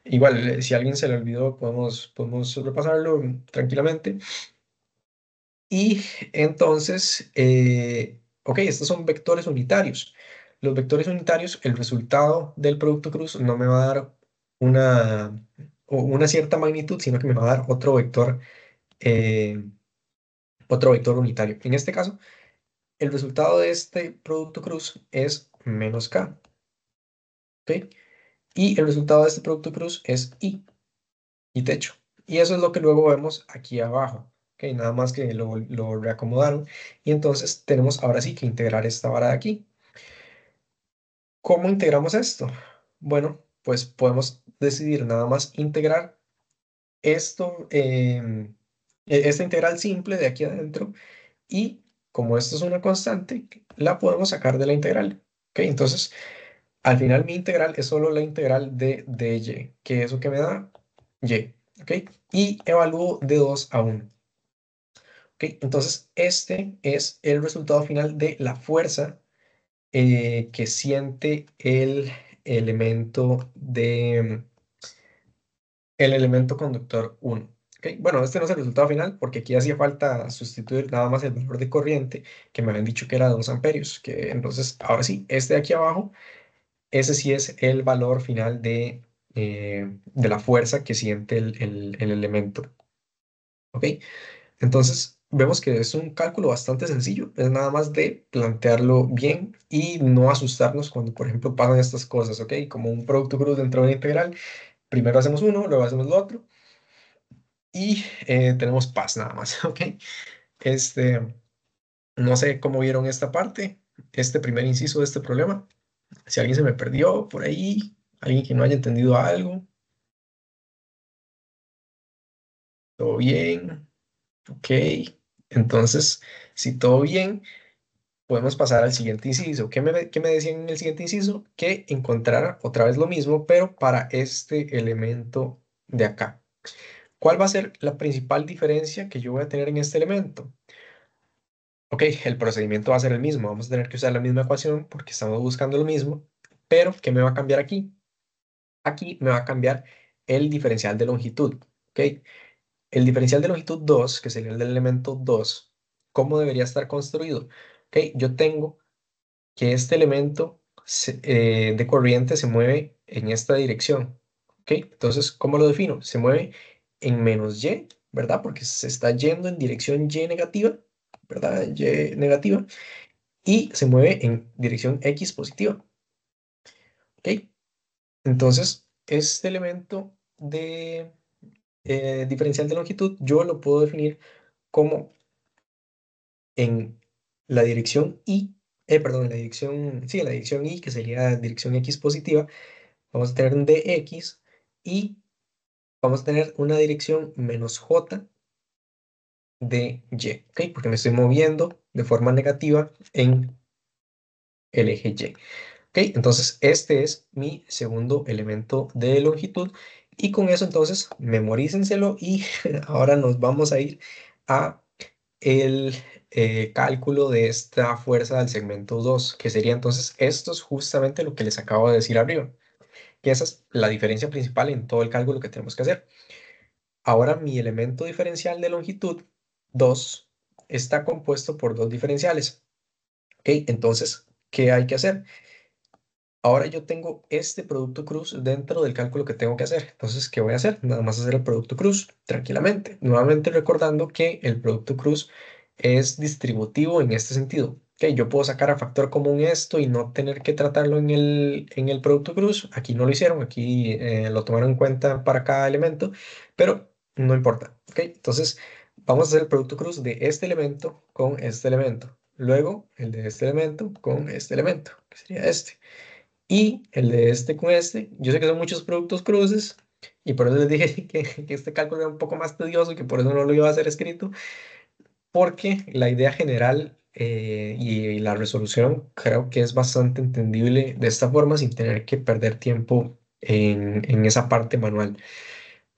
Igual, si a alguien se le olvidó, podemos repasarlo tranquilamente. Y entonces, ok, estos son vectores unitarios. Los vectores unitarios, el resultado del producto cruz no me va a dar una, una cierta magnitud, sino que me va a dar eh, otro vector unitario. En este caso, el resultado de este producto cruz es menos k, ¿ok? Y el resultado de este producto cruz es y techo. Y eso es lo que luego vemos aquí abajo. ¿Ok? Nada más que lo reacomodaron. Y entonces tenemos ahora sí que integrar esta vara de aquí. ¿Cómo integramos esto? Bueno, pues podemos decidir nada más integrar esto, esta integral simple de aquí adentro. Y como esto es una constante, la podemos sacar de la integral. ¿Ok? Entonces, al final mi integral es solo la integral de y, que eso que me da y. ¿Ok? Y evalúo de 2 a 1. ¿Ok? Entonces, este es el resultado final de la fuerza que siente elemento el elemento conductor 1. ¿Ok? Bueno, este no es el resultado final porque aquí hacía falta sustituir nada más el valor de corriente que me habían dicho que era 2 amperios. Que entonces, ahora sí, este de aquí abajo, ese sí es el valor final de la fuerza que siente el elemento. ¿Ok? Entonces, vemos que es un cálculo bastante sencillo, es nada más de plantearlo bien y no asustarnos cuando, por ejemplo, pasan estas cosas, ¿ok? Como un producto cruz dentro de una integral, primero hacemos uno, luego hacemos lo otro y tenemos paz nada más, ¿ok? Este, no sé cómo vieron esta parte, este primer inciso de este problema. Si alguien se me perdió por ahí, alguien que no haya entendido algo, todo bien, ¿ok? Entonces, si todo bien, podemos pasar al siguiente inciso. ¿Qué me decían en el siguiente inciso? Que encontrara otra vez lo mismo, pero para este elemento de acá. ¿Cuál va a ser la principal diferencia que yo voy a tener en este elemento? Ok, el procedimiento va a ser el mismo. Vamos a tener que usar la misma ecuación porque estamos buscando lo mismo. Pero, ¿qué me va a cambiar aquí? Aquí me va a cambiar el diferencial de longitud. ¿Ok? El diferencial de longitud 2, que sería el del elemento 2, ¿cómo debería estar construido? ¿Ok? Yo tengo que este elemento de corriente se mueve en esta dirección. ¿Ok? Entonces, ¿cómo lo defino? Se mueve en menos y, ¿verdad? Porque se está yendo en dirección y negativa, ¿verdad? Y negativa. Y se mueve en dirección x positiva. ¿Ok? Entonces, este elemento de diferencial de longitud yo lo puedo definir como en la dirección y, perdón, en la dirección, sí, en la dirección y, que sería dirección x positiva, vamos a tener un dx y vamos a tener una dirección menos j de y, ¿ok? Porque me estoy moviendo de forma negativa en el eje y. ¿Ok? Entonces, este es mi segundo elemento de longitud. Y con eso, entonces, memorícenselo y ahora nos vamos a ir a el cálculo de esta fuerza del segmento 2 que sería entonces, esto es justamente lo que les acabo de decir arriba, que esa es la diferencia principal en todo el cálculo que tenemos que hacer. Ahora, mi elemento diferencial de longitud 2 está compuesto por dos diferenciales. ¿Ok? Entonces, ¿qué hay que hacer? Ahora yo tengo este producto cruz dentro del cálculo que tengo que hacer. Entonces, ¿qué voy a hacer? Nada más hacer el producto cruz tranquilamente. Nuevamente recordando que el producto cruz es distributivo en este sentido. Que yo puedo sacar a factor común esto y no tener que tratarlo en el producto cruz. Aquí no lo hicieron, aquí lo tomaron en cuenta para cada elemento, pero no importa. ¿Ok? Entonces, vamos a hacer el producto cruz de este elemento con este elemento. Luego, el de este elemento con este elemento, que sería este. Y el de este con este, yo sé que son muchos productos cruces y por eso les dije que este cálculo era un poco más tedioso y que por eso no lo iba a hacer escrito, porque la idea general y la resolución creo que es bastante entendible de esta forma sin tener que perder tiempo en esa parte manual.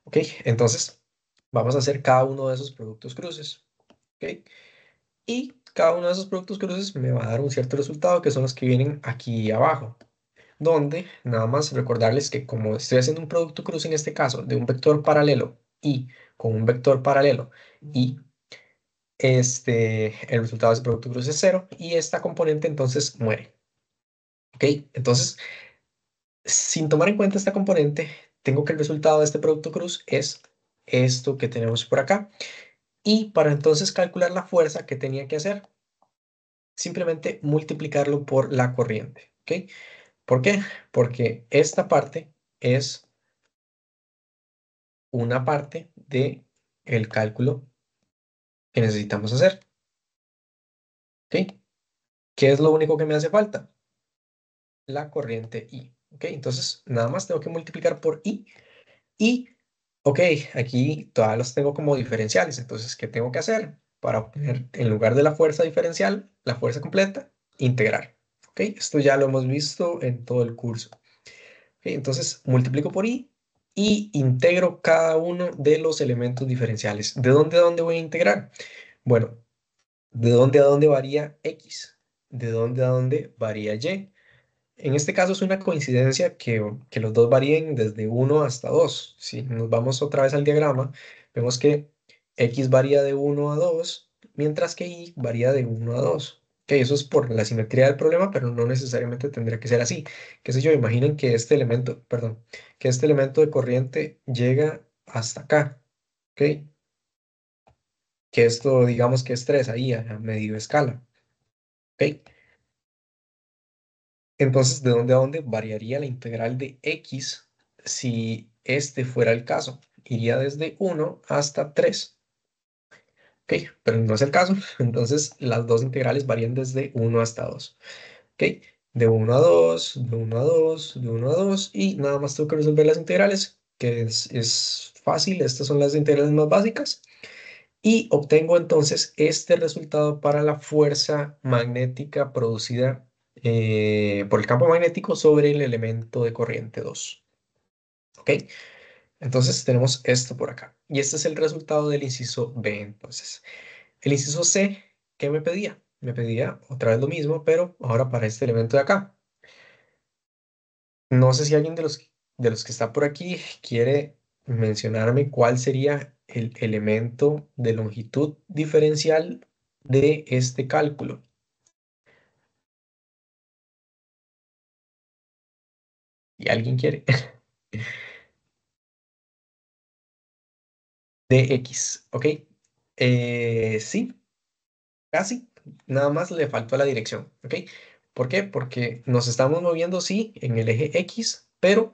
¿Ok? Entonces, vamos a hacer cada uno de esos productos cruces. ¿Ok? Y cada uno de esos productos cruces me va a dar un cierto resultado que son los que vienen aquí abajo, donde nada más recordarles que como estoy haciendo un producto cruz en este caso de un vector paralelo y con un vector paralelo y el resultado de ese producto cruz es cero y esta componente entonces muere. ¿Ok? Entonces, sin tomar en cuenta esta componente, tengo que el resultado de este producto cruz es esto que tenemos por acá. Y para entonces calcular la fuerza que tenía que hacer, simplemente multiplicarlo por la corriente. ¿Ok? ¿Por qué? Porque esta parte es una parte de el cálculo que necesitamos hacer. ¿Ok? ¿Qué es lo único que me hace falta? La corriente I. ¿Ok? Entonces, nada más tengo que multiplicar por I. Y, ok, aquí todavía los tengo como diferenciales. Entonces, ¿qué tengo que hacer? Para obtener, en lugar de la fuerza diferencial, la fuerza completa, integrar. ¿Ok? Esto ya lo hemos visto en todo el curso. ¿Ok? Entonces, multiplico por I y integro cada uno de los elementos diferenciales. ¿De dónde a dónde voy a integrar? Bueno, ¿de dónde a dónde varía X? ¿De dónde a dónde varía Y? En este caso es una coincidencia que los dos varíen desde 1 hasta 2. Si nos vamos otra vez al diagrama, vemos que X varía de 1 a 2, mientras que Y varía de 1 a 2. Ok, eso es por la simetría del problema, pero no necesariamente tendría que ser así. Qué sé yo, imaginen que este elemento, perdón, que este elemento de corriente llega hasta acá. Ok, que esto digamos que es 3 ahí a medio escala. ¿Ok? Entonces, ¿de dónde a dónde variaría la integral de x si este fuera el caso? Iría desde 1 hasta 3. ¿Ok? Pero no es el caso. Entonces, las dos integrales varían desde 1 hasta 2. ¿Ok? De 1 a 2, de 1 a 2, de 1 a 2 y nada más tengo que resolver las integrales, que es fácil. Estas son las integrales más básicas. Y obtengo entonces este resultado para la fuerza magnética producida por el campo magnético sobre el elemento de corriente 2. ¿Ok? Entonces tenemos esto por acá. Y este es el resultado del inciso B. Entonces, el inciso C, ¿qué me pedía? Me pedía otra vez lo mismo, pero ahora para este elemento de acá. No sé si alguien de los que está por aquí quiere mencionarme cuál sería el elemento de longitud diferencial de este cálculo. ¿Y alguien quiere? De X, ¿ok? Sí, casi. Nada más le faltó la dirección, ¿ok? ¿Por qué? Porque nos estamos moviendo, sí, en el eje X, pero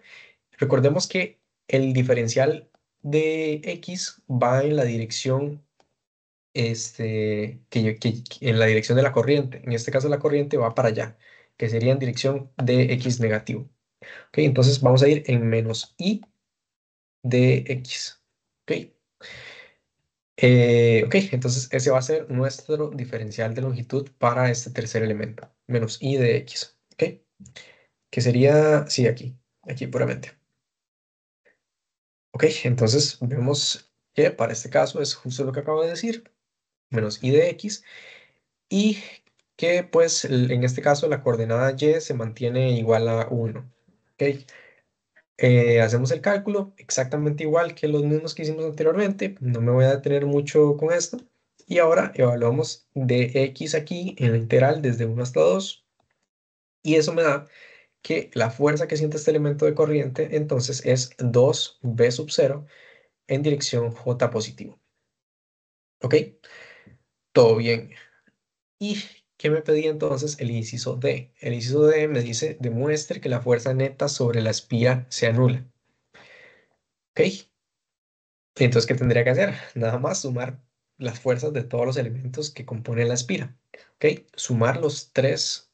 recordemos que el diferencial de X va en la dirección, en la dirección de la corriente. En este caso, la corriente va para allá, que sería en dirección de X negativo. ¿Ok? Entonces vamos a ir en menos I de X. ¿Ok? Ok, entonces ese va a ser nuestro diferencial de longitud para este tercer elemento, menos I de X. ¿Ok? Que sería, sí, aquí puramente. Ok, entonces vemos que para este caso es justo lo que acabo de decir, menos I de X, y que pues en este caso la coordenada Y se mantiene igual a 1. ¿Ok? Hacemos el cálculo exactamente igual que los mismos que hicimos anteriormente, no me voy a detener mucho con esto, y ahora evaluamos de X aquí en la integral desde 1 hasta 2, y eso me da que la fuerza que siente este elemento de corriente entonces es 2 V sub 0 en dirección J positivo. ¿Ok? Todo bien. ¿Y qué me pedía entonces el inciso D? El inciso D me dice, demuestre que la fuerza neta sobre la espira se anula. ¿Ok? Entonces, ¿qué tendría que hacer? Nada más sumar las fuerzas de todos los elementos que componen la espira. ¿Ok? Sumar los tres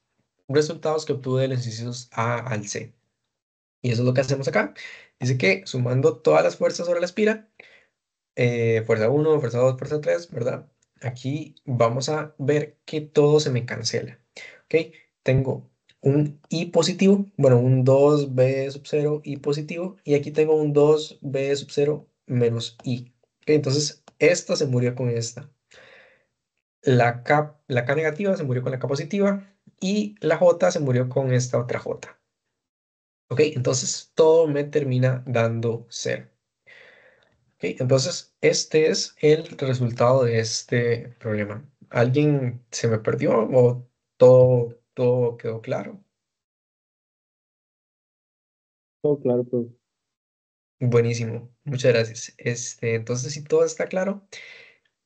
resultados que obtuve de los incisos A al C. Y eso es lo que hacemos acá. Dice que sumando todas las fuerzas sobre la espira, fuerza 1, fuerza 2, fuerza 3, ¿verdad? Aquí vamos a ver que todo se me cancela. ¿Ok? Tengo un I positivo, bueno, un 2B sub 0 I positivo, y aquí tengo un 2B sub 0 menos I. ¿Ok? Entonces, esta se murió con esta. La K negativa se murió con la K positiva, y la J se murió con esta otra J. ¿Ok? Entonces, todo me termina dando 0. Ok, entonces, este es el resultado de este problema. ¿Alguien se me perdió o todo quedó claro? Todo claro, profe. Buenísimo, muchas gracias. Entonces, si todo está claro,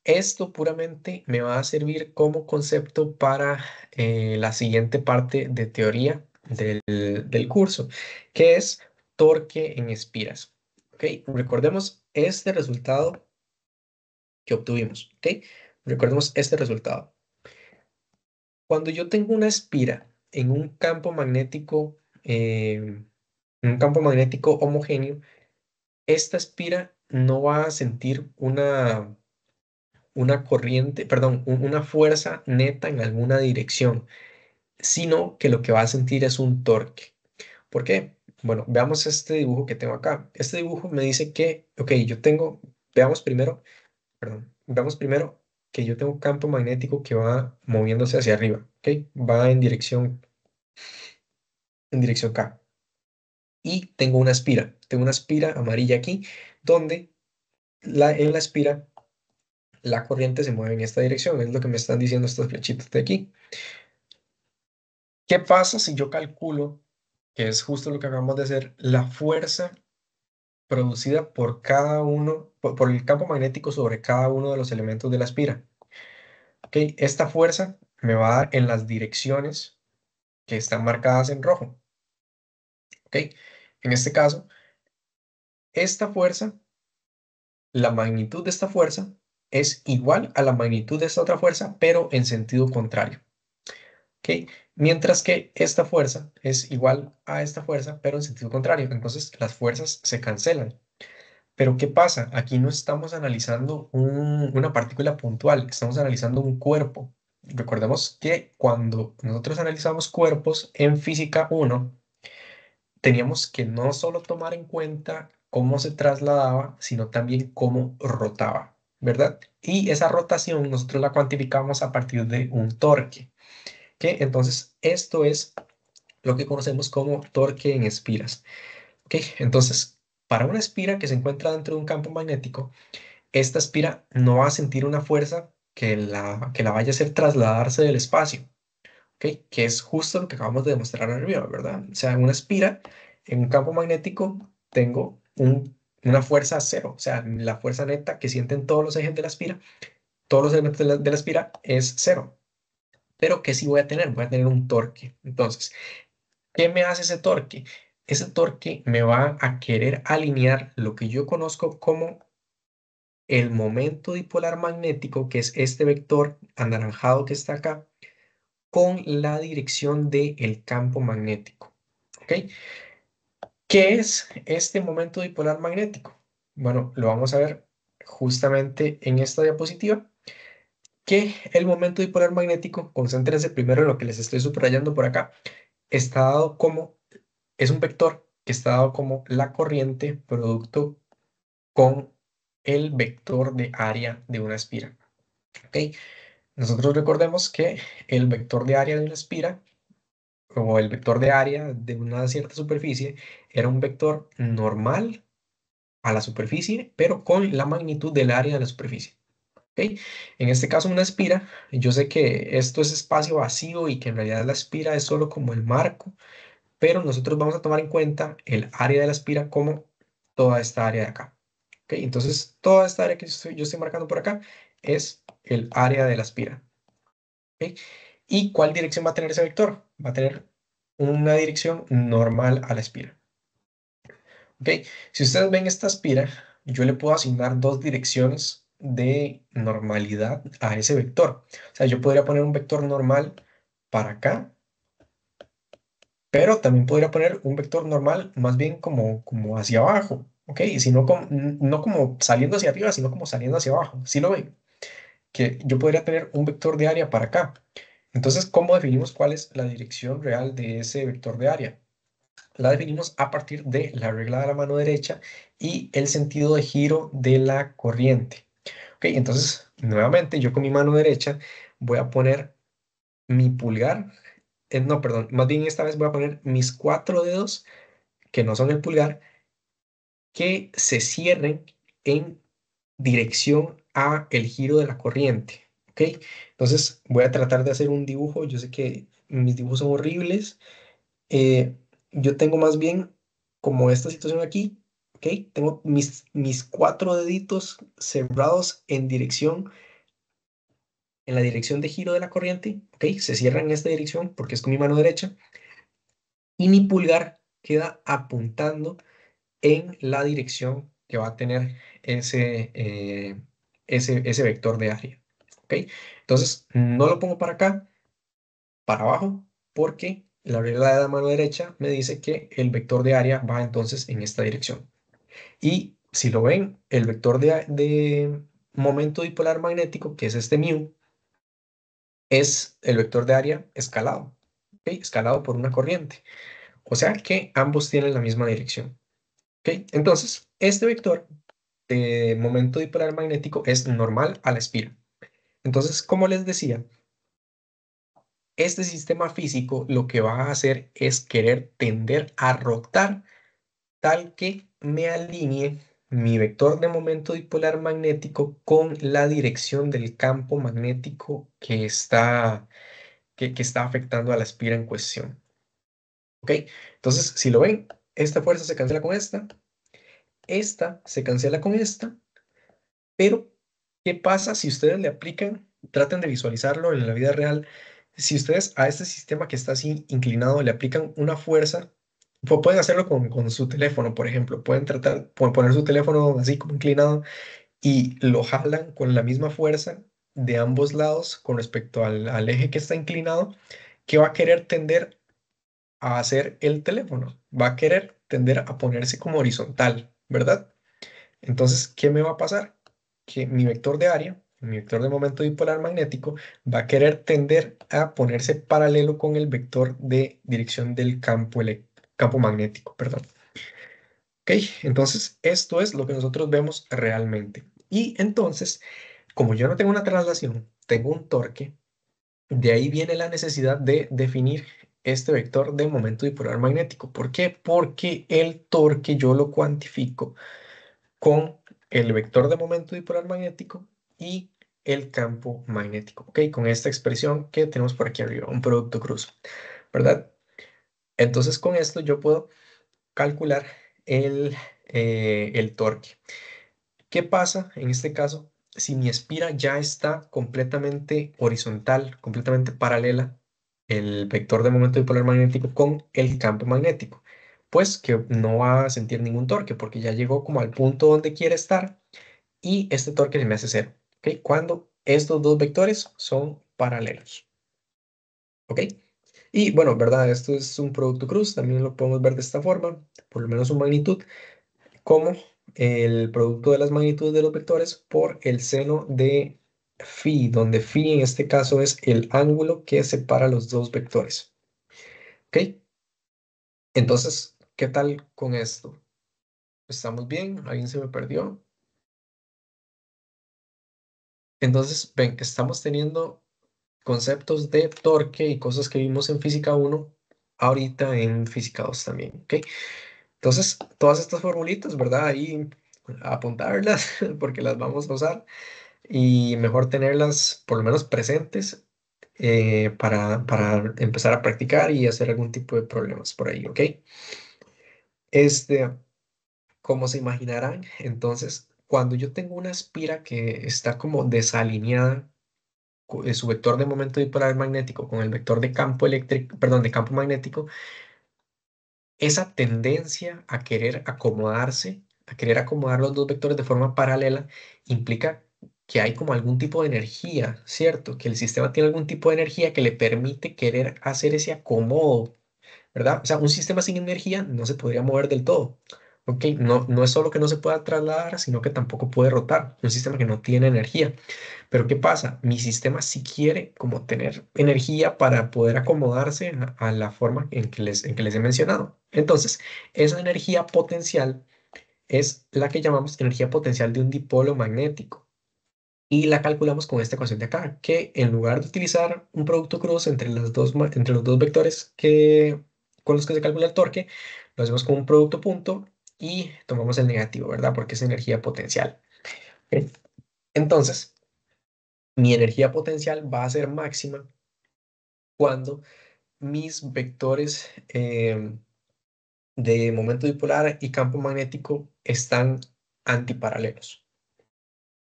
esto puramente me va a servir como concepto para la siguiente parte de teoría del curso, que es torque en espiras. ¿Ok? Recordemos este resultado que obtuvimos. ¿Ok? Recordemos este resultado. Cuando yo tengo una espira en un campo magnético homogéneo, esta espira no va a sentir una corriente, perdón, una fuerza neta en alguna dirección, sino que lo que va a sentir es un torque. ¿Por qué? Bueno, veamos este dibujo que tengo acá. Este dibujo me dice que, ok, veamos primero, perdón, veamos primero que yo tengo un campo magnético que va moviéndose hacia arriba, ¿ok? Va en dirección K. Y tengo una espira amarilla aquí, donde en la espira la corriente se mueve en esta dirección, es lo que me están diciendo estas flechitas de aquí. ¿Qué pasa si yo calculo, que es justo lo que acabamos de hacer, la fuerza producida por cada uno, por el campo magnético sobre cada uno de los elementos de la espira? ¿Ok? Esta fuerza me va a dar en las direcciones que están marcadas en rojo. ¿Ok? En este caso, esta fuerza, la magnitud de esta fuerza es igual a la magnitud de esta otra fuerza, pero en sentido contrario. ¿Ok? Mientras que esta fuerza es igual a esta fuerza, pero en sentido contrario. Entonces las fuerzas se cancelan. Pero ¿qué pasa? Aquí no estamos analizando una partícula puntual, estamos analizando un cuerpo. Recordemos que cuando nosotros analizamos cuerpos en física 1 teníamos que no solo tomar en cuenta cómo se trasladaba, sino también cómo rotaba, ¿verdad? Y esa rotación nosotros la cuantificamos a partir de un torque, ¿ok? Entonces, esto es lo que conocemos como torque en espiras, ¿ok? Entonces, para una espira que se encuentra dentro de un campo magnético, esta espira no va a sentir una fuerza que la vaya a hacer trasladarse del espacio, ¿ok? Que es justo lo que acabamos de demostrar arriba, ¿verdad? O sea, en una espira, en un campo magnético, tengo una fuerza cero, o sea, la fuerza neta que sienten todos los ejes de la espira, todos los elementos de la espira es cero. Pero ¿qué sí voy a tener? Voy a tener un torque. Entonces, ¿qué me hace ese torque? Ese torque me va a querer alinear lo que yo conozco como el momento dipolar magnético, que es este vector anaranjado que está acá, con la dirección del campo magnético. ¿Ok? ¿Qué es este momento dipolar magnético? Bueno, lo vamos a ver justamente en esta diapositiva, que el momento dipolar magnético, concéntrense primero en lo que les estoy subrayando por acá, está dado como, es un vector que está dado como la corriente producto con el vector de área de una espira. ¿Ok? Nosotros recordemos que el vector de área de una espira o el vector de área de una cierta superficie era un vector normal a la superficie, pero con la magnitud del área de la superficie. ¿Ok? En este caso, una espira, yo sé que esto es espacio vacío y que en realidad la espira es solo como el marco, pero nosotros vamos a tomar en cuenta el área de la espira como toda esta área de acá. ¿Ok? Entonces, toda esta área que yo estoy marcando por acá es el área de la espira. ¿Ok? ¿Y cuál dirección va a tener ese vector? Va a tener una dirección normal a la espira. ¿Ok? Si ustedes ven esta espira, yo le puedo asignar dos direcciones de normalidad a ese vector. O sea, yo podría poner un vector normal para acá, pero también podría poner un vector normal más bien como hacia abajo. ¿Ok? Y si no, no como saliendo hacia arriba, sino como saliendo hacia abajo. ¿Sí lo ven? Que yo podría tener un vector de área para acá. Entonces, ¿cómo definimos cuál es la dirección real de ese vector de área? La definimos a partir de la regla de la mano derecha y el sentido de giro de la corriente. Ok, entonces, nuevamente, yo con mi mano derecha voy a poner mi pulgar, no, perdón, más bien esta vez voy a poner mis cuatro dedos, que no son el pulgar, que se cierren en dirección a el giro de la corriente. ¿Ok? Entonces voy a tratar de hacer un dibujo. Yo sé que mis dibujos son horribles. Eh, yo tengo más bien como esta situación aquí. ¿Ok? Tengo mis cuatro deditos cerrados en la dirección de giro de la corriente. ¿Ok? Se cierran en esta dirección porque es con mi mano derecha. Y mi pulgar queda apuntando en la dirección que va a tener ese vector de área. ¿Ok? Entonces, no lo pongo para acá, para abajo, porque la regla de la mano derecha me dice que el vector de área va entonces en esta dirección. Y si lo ven, el vector de momento dipolar magnético, que es este mu, es el vector de área escalado. ¿Ok? Escalado por una corriente. O sea que ambos tienen la misma dirección. ¿Ok? Entonces, este vector de momento dipolar magnético es normal a la espira. Entonces, como les decía, este sistema físico lo que va a hacer es querer tender a rotar tal que me alinee mi vector de momento dipolar magnético con la dirección del campo magnético que está afectando a la espira en cuestión. ¿Ok? Entonces, si lo ven, esta fuerza se cancela con esta se cancela con esta. Pero, ¿qué pasa si ustedes le aplican, traten de visualizarlo en la vida real, si ustedes a este sistema que está así inclinado le aplican una fuerza, pueden hacerlo con su teléfono, por ejemplo, pueden poner su teléfono así como inclinado y lo jalan con la misma fuerza de ambos lados con respecto al eje que está inclinado, que va a querer tender a hacer el teléfono, va a querer tender a ponerse como horizontal, ¿verdad? Entonces, ¿qué me va a pasar? Que mi vector de área, mi vector de momento dipolar magnético, va a querer tender a ponerse paralelo con el vector de dirección del campo magnético, perdón. ¿Ok? Entonces, esto es lo que nosotros vemos realmente. Y entonces, como yo no tengo una traslación, tengo un torque, de ahí viene la necesidad de definir este vector de momento dipolar magnético. ¿Por qué? Porque el torque yo lo cuantifico con el vector de momento dipolar magnético y el campo magnético, ¿ok? Con esta expresión que tenemos por aquí arriba, un producto cruz, ¿verdad? Entonces con esto yo puedo calcular el torque. ¿Qué pasa en este caso si mi espira ya está completamente horizontal, completamente paralela, el vector de momento dipolar magnético con el campo magnético? Pues que no va a sentir ningún torque porque ya llegó como al punto donde quiere estar y este torque se me hace cero, ¿ok? Cuando estos dos vectores son paralelos, ¿ok? Y bueno, ¿verdad? Esto es un producto cruz, también lo podemos ver de esta forma, por lo menos su magnitud, como el producto de las magnitudes de los vectores por el seno de phi, donde phi en este caso es el ángulo que separa los dos vectores, ¿ok? Entonces, ¿qué tal con esto? ¿Estamos bien? ¿Alguien se me perdió? Entonces, ven, estamos teniendo conceptos de torque y cosas que vimos en física uno ahorita en física 2 también, ¿ok? Entonces, todas estas formulitas, ¿verdad? Ahí apuntarlas porque las vamos a usar y mejor tenerlas por lo menos presentes para empezar a practicar y hacer algún tipo de problemas por ahí, ¿ok? Este, como se imaginarán, entonces, cuando yo tengo una espira que está como desalineada, su vector de momento dipolar magnético con el vector de campo eléctrico, perdón, de campo magnético, esa tendencia a querer acomodarse, a querer acomodar los dos vectores de forma paralela, implica que hay como algún tipo de energía, ¿cierto? Que el sistema tiene algún tipo de energía que le permite querer hacer ese acomodo, ¿verdad? O sea, un sistema sin energía no se podría mover del todo. ¿Ok? No, no es solo que no se pueda trasladar, sino que tampoco puede rotar. Un sistema que no tiene energía. Pero ¿qué pasa? Mi sistema sí quiere como tener energía para poder acomodarse a la forma en que les he mencionado. Entonces, esa energía potencial es la que llamamos energía potencial de un dipolo magnético. Y la calculamos con esta ecuación de acá, que en lugar de utilizar un producto cruz entre los dos vectores con los que se calcula el torque, lo hacemos con un producto punto y tomamos el negativo, ¿verdad? Porque es energía potencial. ¿Ok? Entonces, mi energía potencial va a ser máxima cuando mis vectores de momento dipolar y campo magnético están antiparalelos.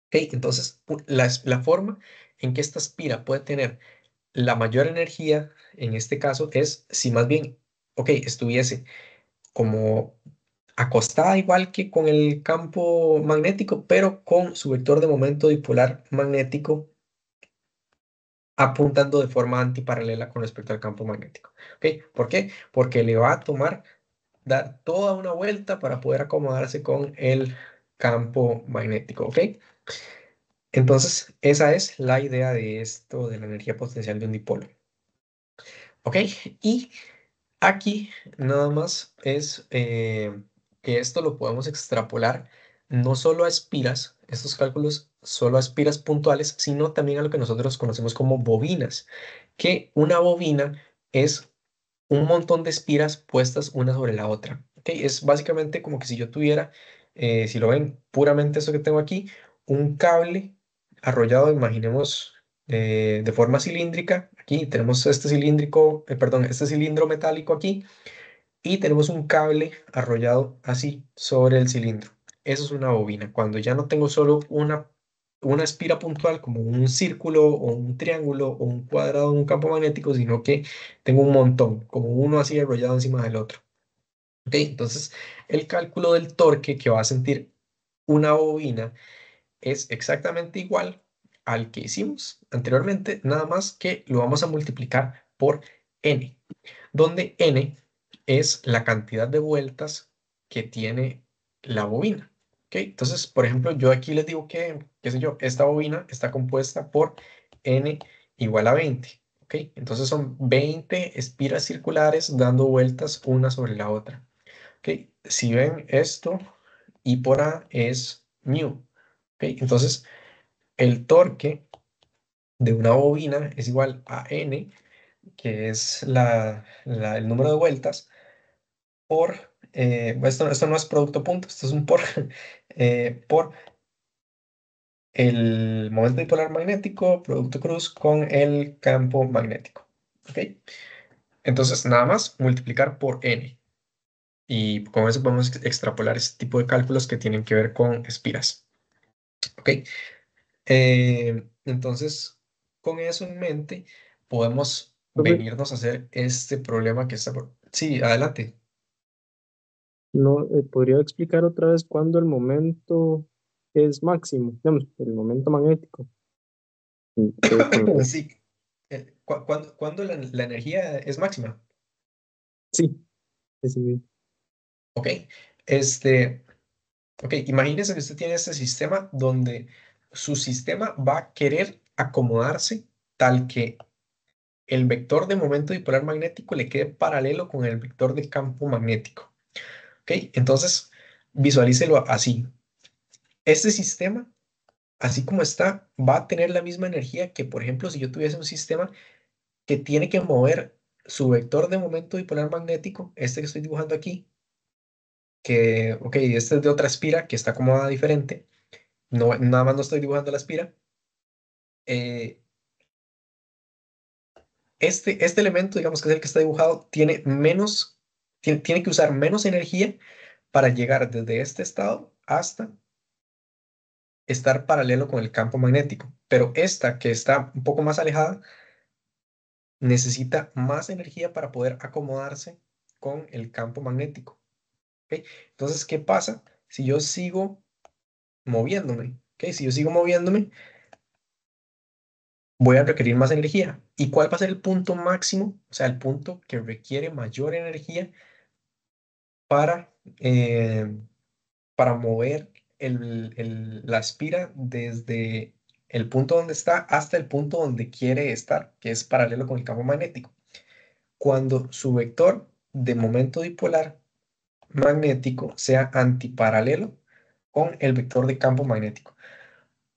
¿Ok? Entonces, la forma en que esta espira puede tener la mayor energía, en este caso, es si más bien, ok, estuviese como acostada igual que con el campo magnético, pero con su vector de momento dipolar magnético apuntando de forma antiparalela con respecto al campo magnético. ¿Ok? ¿Por qué? Porque le va a tomar dar toda una vuelta para poder acomodarse con el campo magnético. ¿Ok? Entonces, esa es la idea de esto de la energía potencial de un dipolo. ¿Ok? Y aquí nada más es que esto lo podemos extrapolar no solo a espiras, estos cálculos solo a espiras puntuales, sino también a lo que nosotros conocemos como bobinas, que una bobina es un montón de espiras puestas una sobre la otra. ¿Ok? Es básicamente como que si yo tuviera, si lo ven puramente esto que tengo aquí, un cable arrollado, imaginemos, de forma cilíndrica. Aquí tenemos este cilíndrico, perdón, este cilindro metálico aquí y tenemos un cable arrollado así sobre el cilindro. Eso es una bobina. Cuando ya no tengo solo una espira puntual como un círculo o un triángulo o un cuadrado en un campo magnético, sino que tengo un montón, como uno así arrollado encima del otro. ¿Ok? Entonces, el cálculo del torque que va a sentir una bobina es exactamente igual al que hicimos anteriormente, nada más que lo vamos a multiplicar por n, donde n es la cantidad de vueltas que tiene la bobina. ¿Ok? Entonces, por ejemplo, yo aquí les digo que, qué sé yo, esta bobina está compuesta por n igual a 20. ¿Ok? Entonces son 20 espiras circulares dando vueltas una sobre la otra. ¿Ok? ¿ok? Si ven esto, I por A es mu, ¿ok? Entonces, el torque de una bobina es igual a N, que es el número de vueltas, por, esto no es producto punto, esto es un por el momento dipolar magnético, producto cruz con el campo magnético, ¿ok? Entonces, nada más multiplicar por N. Y con eso podemos extrapolar este tipo de cálculos que tienen que ver con espiras, ¿ok? Entonces, con eso en mente, podemos Profe, venirnos a hacer este problema que está por... Sí, adelante. ¿no podría explicar otra vez cuándo el momento es máximo? Digamos, el momento magnético. Sí. ¿Cuándo la energía es máxima? Sí, sí, Ok. Este, ok, imagínese que usted tiene este sistema donde su sistema va a querer acomodarse tal que el vector de momento dipolar magnético le quede paralelo con el vector de campo magnético. ¿Ok? Entonces, visualícelo así. Este sistema, así como está, va a tener la misma energía que, por ejemplo, si yo tuviese un sistema que tiene que mover su vector de momento dipolar magnético, este que estoy dibujando aquí, que, ok, este es de otra espira que está acomodada diferente, no, nada más no estoy dibujando la espira. eh, este elemento, digamos que es el que está dibujado, tiene que usar menos energía para llegar desde este estado hasta estar paralelo con el campo magnético. Pero esta que está un poco más alejada necesita más energía para poder acomodarse con el campo magnético. ¿Ok? Entonces, ¿qué pasa si yo sigo moviéndome? ¿Ok? Si yo sigo moviéndome, voy a requerir más energía. ¿Y cuál va a ser el punto máximo? O sea, el punto que requiere mayor energía para, para mover la espira desde el punto donde está hasta el punto donde quiere estar, que es paralelo con el campo magnético. Cuando su vector de momento dipolar magnético sea antiparalelo con el vector de campo magnético.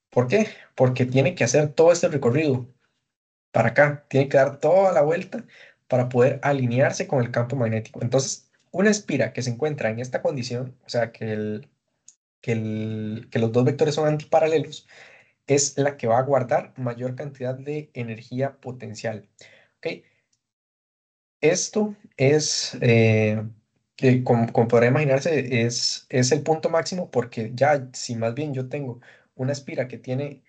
¿Por qué? Porque tiene que hacer todo este recorrido para acá, tiene que dar toda la vuelta para poder alinearse con el campo magnético. Entonces, una espira que se encuentra en esta condición, o sea, que los dos vectores son antiparalelos, es la que va a guardar mayor cantidad de energía potencial. ¿Ok? Esto es, que como podrá imaginarse, es el punto máximo porque ya, si más bien yo tengo una espira que tiene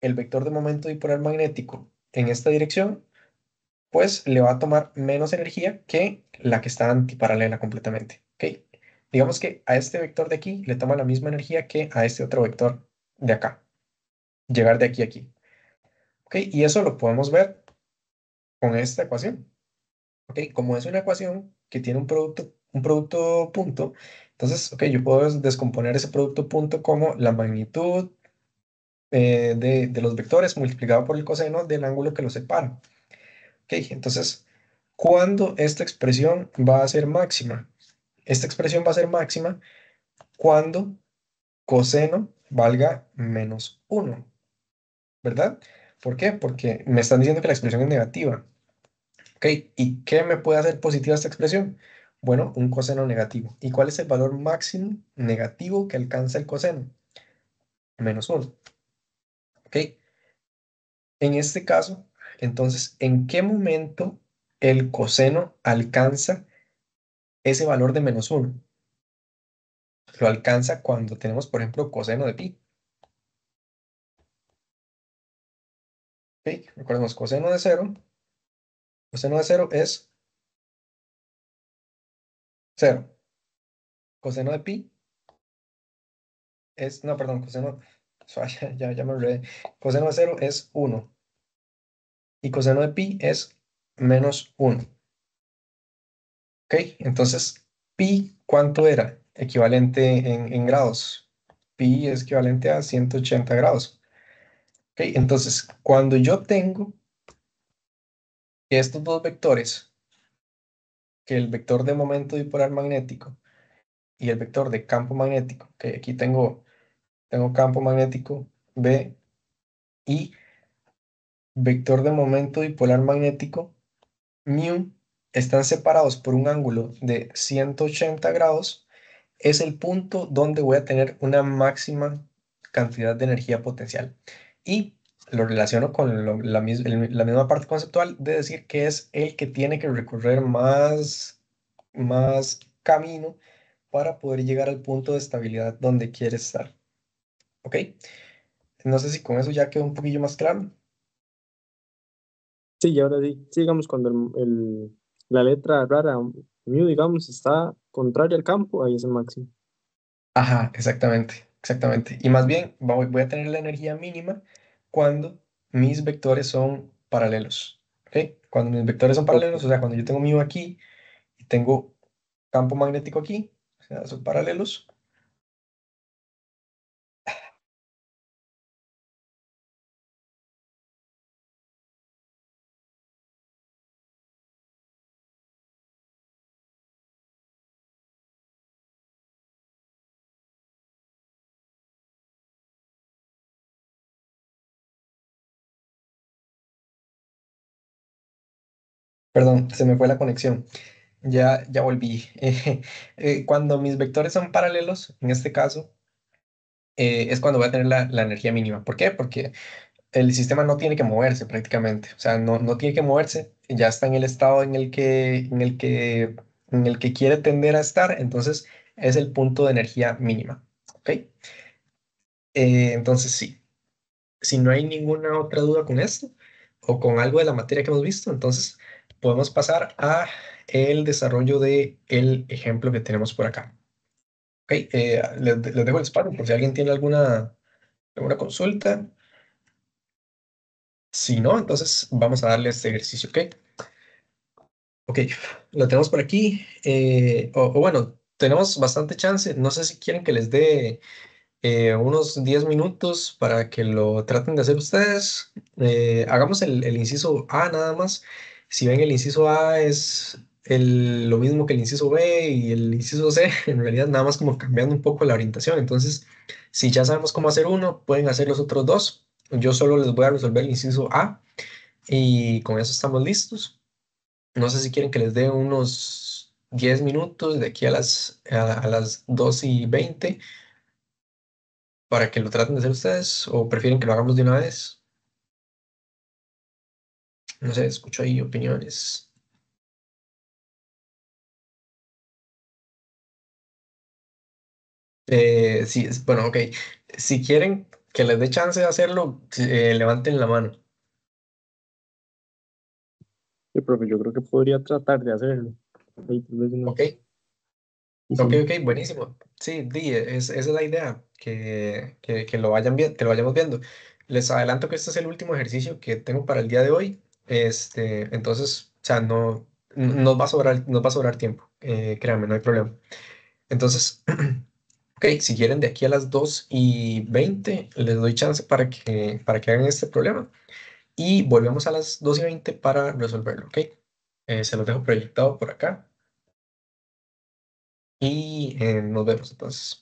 el vector de momento dipolar magnético en esta dirección, pues le va a tomar menos energía que la que está antiparalela completamente. ¿Ok? Digamos que a este vector de aquí le toma la misma energía que a este otro vector de acá, llegar de aquí a aquí. ¿Ok? Y eso lo podemos ver con esta ecuación. ¿Ok? Como es una ecuación que tiene un producto punto, entonces, ok, yo puedo descomponer ese producto punto como la magnitud de los vectores multiplicado por el coseno del ángulo que los separa. Ok, entonces, ¿cuándo esta expresión va a ser máxima? Esta expresión va a ser máxima cuando coseno valga -1, ¿verdad? ¿Por qué? Porque me están diciendo que la expresión es negativa. ¿Ok? ¿Y qué me puede hacer positiva esta expresión? Bueno, un coseno negativo. ¿Y cuál es el valor máximo negativo que alcanza el coseno? -1. ¿Ok? En este caso, entonces, ¿en qué momento el coseno alcanza ese valor de -1? Lo alcanza cuando tenemos, por ejemplo, coseno de pi. ¿Ok? Recordemos, coseno de cero es cero. Coseno de pi es, no, perdón, coseno, ya me olvidé. Coseno de cero es 1 y coseno de pi es -1. ¿Ok? Entonces, pi, ¿cuánto era? Equivalente en grados. Pi es equivalente a 180 grados. ¿Ok? Entonces, cuando yo tengo estos dos vectores, que el vector de momento dipolar magnético y el vector de campo magnético, que aquí tengo campo magnético B y vector de momento dipolar magnético mu están separados por un ángulo de 180 grados, es el punto donde voy a tener una máxima cantidad de energía potencial. Y lo relaciono con la misma parte conceptual de decir que es el que tiene que recorrer más camino para poder llegar al punto de estabilidad donde quiere estar. ¿Ok? No sé si con eso ya quedó un poquillo más claro. Sí, y ahora sí, sí, digamos, cuando la letra rara, mu, digamos, está contraria al campo, ahí es el máximo. Ajá, exactamente, exactamente. Y más bien voy a tener la energía mínima cuando mis vectores son paralelos. ¿Ok? Cuando mis vectores son Ok. paralelos, o sea, cuando yo tengo mu aquí y tengo campo magnético aquí, o sea, son paralelos. Perdón, se me fue la conexión. Ya volví. Cuando mis vectores son paralelos, en este caso, es cuando voy a tener la energía mínima. ¿Por qué? Porque el sistema no tiene que moverse prácticamente, o sea, no tiene que moverse, ya está en el estado en el que quiere tender a estar, entonces es el punto de energía mínima, ¿ok? Entonces sí, si no hay ninguna otra duda con esto o con algo de la materia que hemos visto, entonces podemos pasar a el desarrollo de el ejemplo que tenemos por acá, ¿ok? Les dejo el espacio por si alguien tiene alguna consulta. Si no, entonces vamos a darle este ejercicio, ¿ok? Ok, lo tenemos por aquí. O bueno, tenemos bastante chance. No sé si quieren que les dé unos 10 minutos para que lo traten de hacer ustedes. Hagamos el inciso A nada más. Si ven, el inciso A es lo mismo que el inciso B y el inciso C, en realidad nada más como cambiando un poco la orientación. Entonces, si ya sabemos cómo hacer uno, pueden hacer los otros dos. Yo solo les voy a resolver el inciso A y con eso estamos listos. No sé si quieren que les dé unos 10 minutos de aquí a las 2:20 para que lo traten de hacer ustedes o prefieren que lo hagamos de una vez. No sé, escucho ahí opiniones. Sí, bueno, ok. Si quieren que les dé chance de hacerlo, levanten la mano. Sí, profe, yo creo que podría tratar de hacerlo. Ahí tal vez Ok, unos... Y ok, sí, ok, buenísimo. Sí, esa es la idea, que lo vayan bien, que lo vayamos viendo. Les adelanto que este es el último ejercicio que tengo para el día de hoy. Entonces, o sea, no nos va a sobrar tiempo. Créanme, no hay problema. Entonces, ok, si quieren de aquí a las 2:20, les doy chance para que hagan este problema. Y volvemos a las 2:20 para resolverlo, ok. Se los dejo proyectado por acá y nos vemos entonces.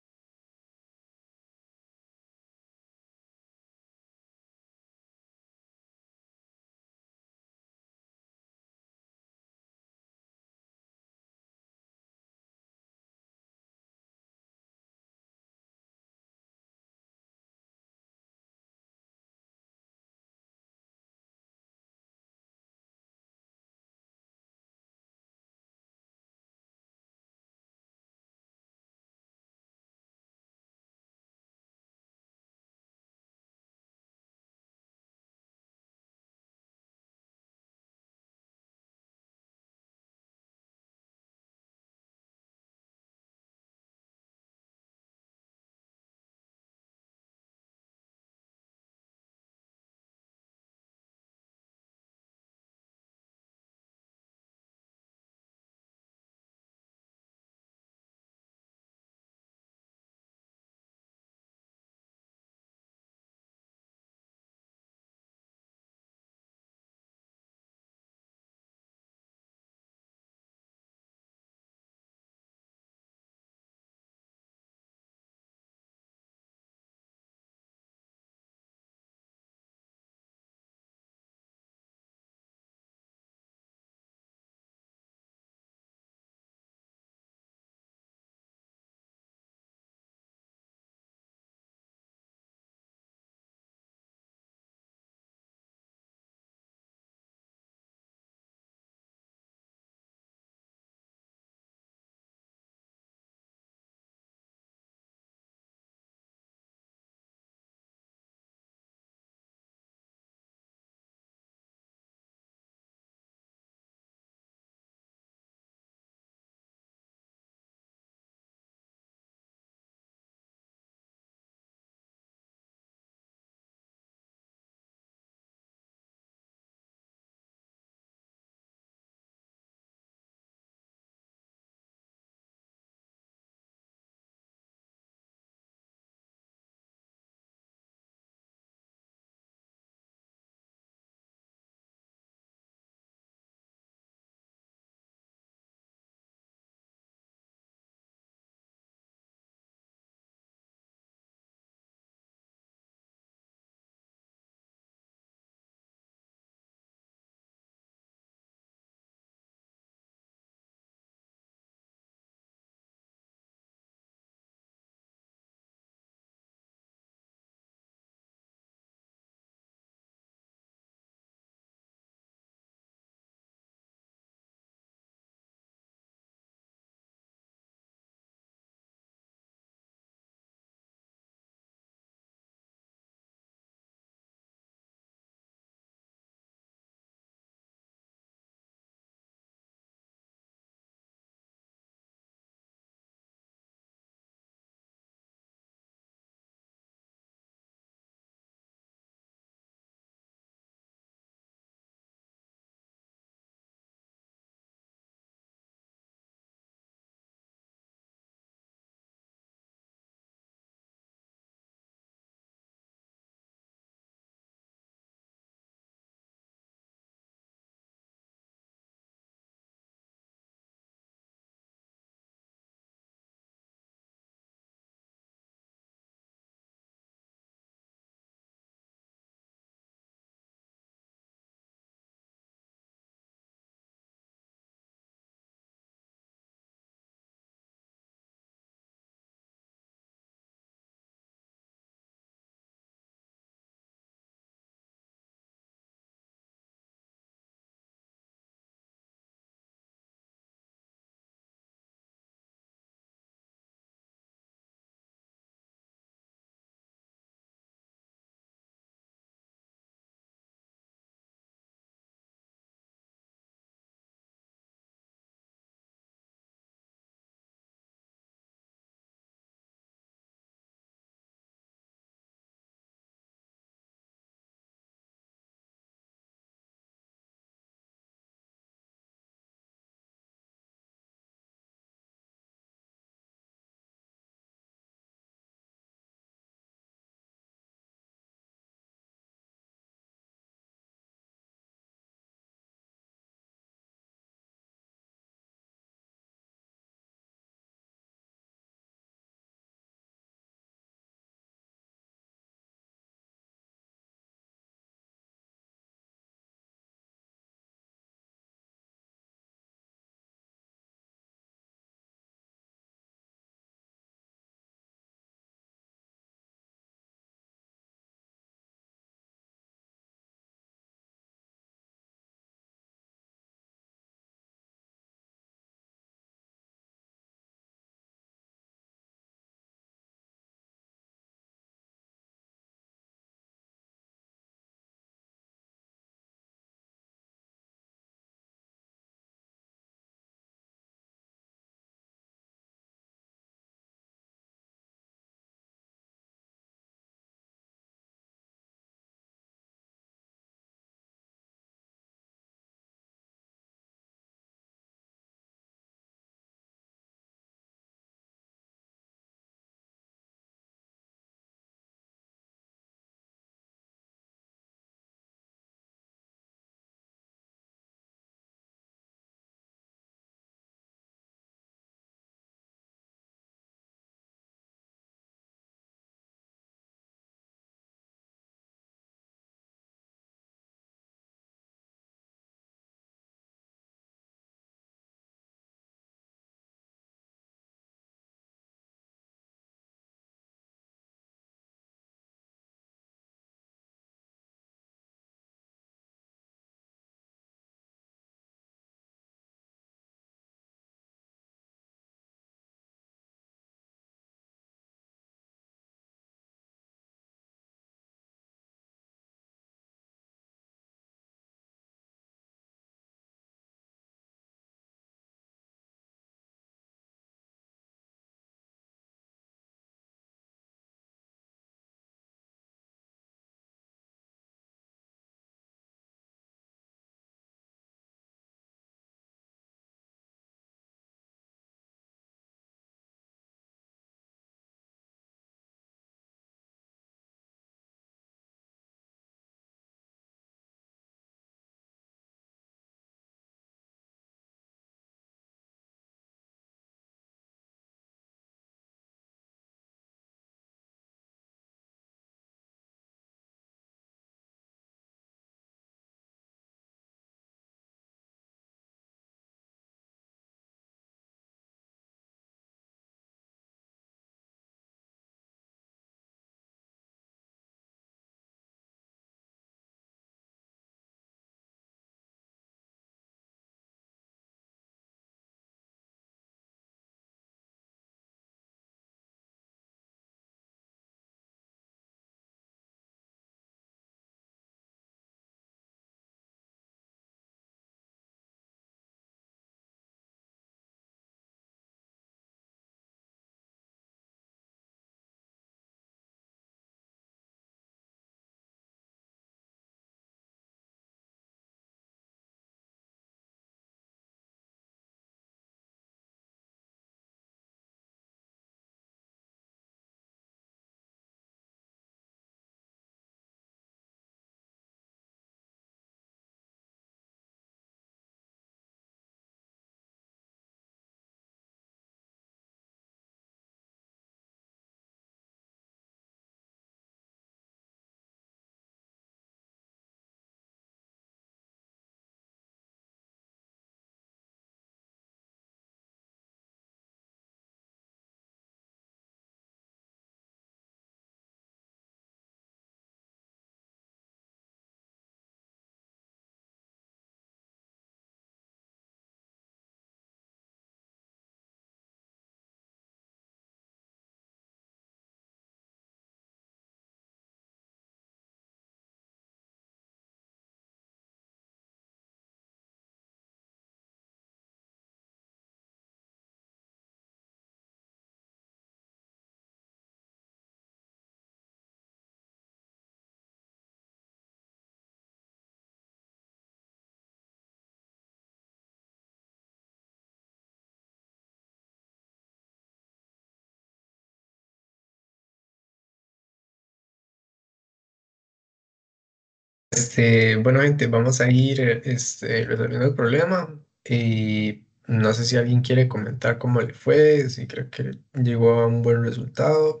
Bueno, gente, vamos a ir resolviendo el problema y no sé si alguien quiere comentar cómo le fue, si cree que llegó a un buen resultado.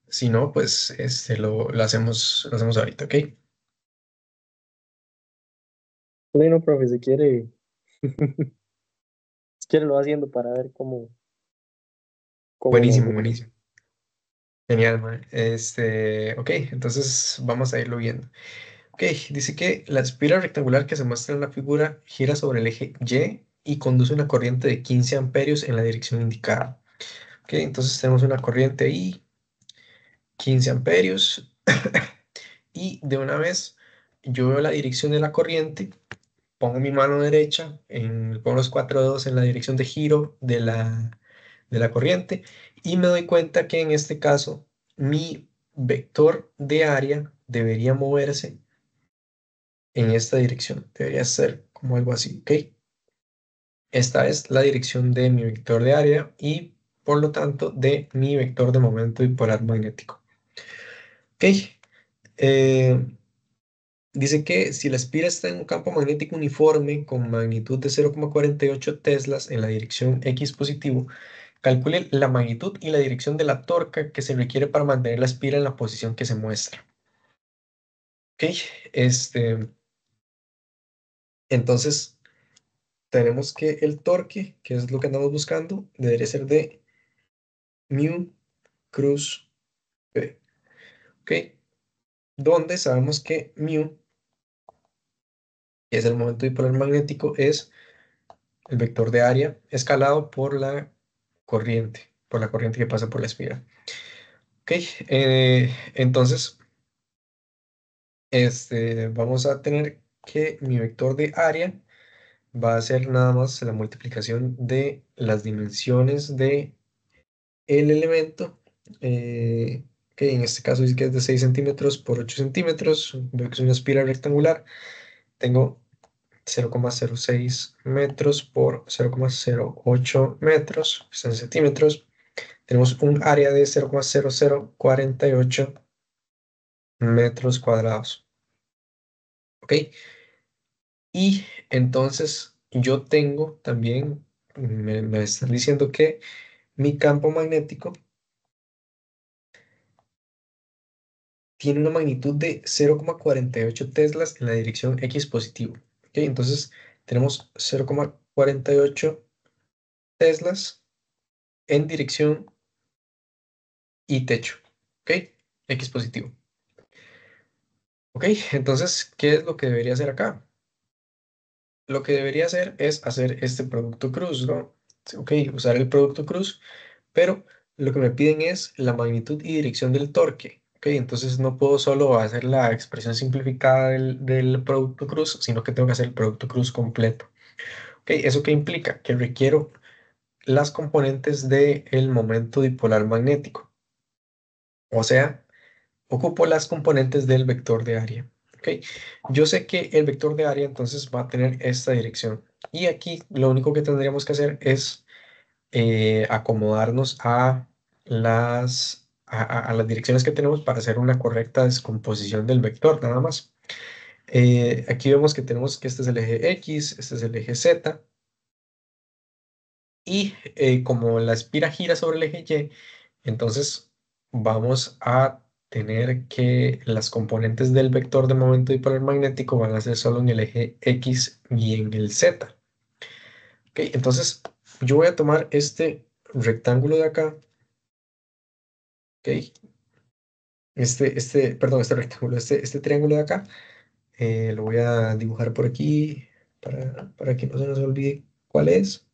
Si no, pues lo hacemos ahorita, ¿ok? Bueno, profe, si quiere, si quiere lo va haciendo para ver cómo Buenísimo, vamos. buenísimo. Genial, man. Ok, entonces vamos a irlo viendo. Ok, dice que la espiral rectangular que se muestra en la figura gira sobre el eje Y conduce una corriente de 15 amperios en la dirección indicada. Ok, entonces tenemos una corriente I, 15 amperios, y de una vez yo veo la dirección de la corriente, pongo mi mano derecha, pongo los cuatro dedos en la dirección de giro de la corriente y me doy cuenta que en este caso mi vector de área debería moverse en esta dirección. Debería ser como algo así, ¿ok? Esta es la dirección de mi vector de área y por lo tanto de mi vector de momento dipolar magnético. ¿Ok? Eh, Dice que si la espira está en un campo magnético uniforme con magnitud de 0,48 teslas en la dirección X positivo, calcule la magnitud y la dirección de la torca que se requiere para mantener la espira en la posición que se muestra. ¿Ok? Este, entonces, tenemos que el torque, que es lo que andamos buscando, debería ser de mu cruz P. ¿Ok? Donde sabemos que mu, que es el momento dipolar magnético, es el vector de área escalado por la corriente que pasa por la espiral. Ok, entonces, vamos a tener que mi vector de área va a ser nada más la multiplicación de las dimensiones de el elemento. Que en este caso dice que es de 6 centímetros por 8 centímetros. Veo que es una espiral rectangular. Tengo 0,06 metros por 0,08 metros, está en centímetros. Tenemos un área de 0,0048 metros cuadrados. ¿Ok? Y entonces yo tengo también, me están diciendo que mi campo magnético tiene una magnitud de 0,48 teslas en la dirección X positivo. ¿Ok? Entonces tenemos 0,48 teslas en dirección Y techo. ¿Ok? X positivo. ¿Ok? Entonces, ¿qué es lo que debería hacer acá? Lo que debería hacer es hacer este producto cruz, ¿no? Sí, ok, usar el producto cruz, pero lo que me piden es la magnitud y dirección del torque. Ok, entonces no puedo solo hacer la expresión simplificada del producto cruz, sino que tengo que hacer el producto cruz completo. Ok, ¿eso qué implica? Que requiero las componentes del momento dipolar magnético. O sea, ocupo las componentes del vector de área. ¿Ok? Yo sé que el vector de área entonces va a tener esta dirección. Y aquí lo único que tendríamos que hacer es acomodarnos a a las direcciones que tenemos para hacer una correcta descomposición del vector, nada más. Aquí vemos que tenemos que este es el eje X, este es el eje Z, y como la espira gira sobre el eje Y, entonces vamos a tener que las componentes del vector de momento dipolar magnético van a ser solo en el eje X y en el Z. Ok, entonces yo voy a tomar este rectángulo de acá, ok, perdón, este rectángulo, este triángulo de acá, lo voy a dibujar por aquí para que no se nos olvide cuál es.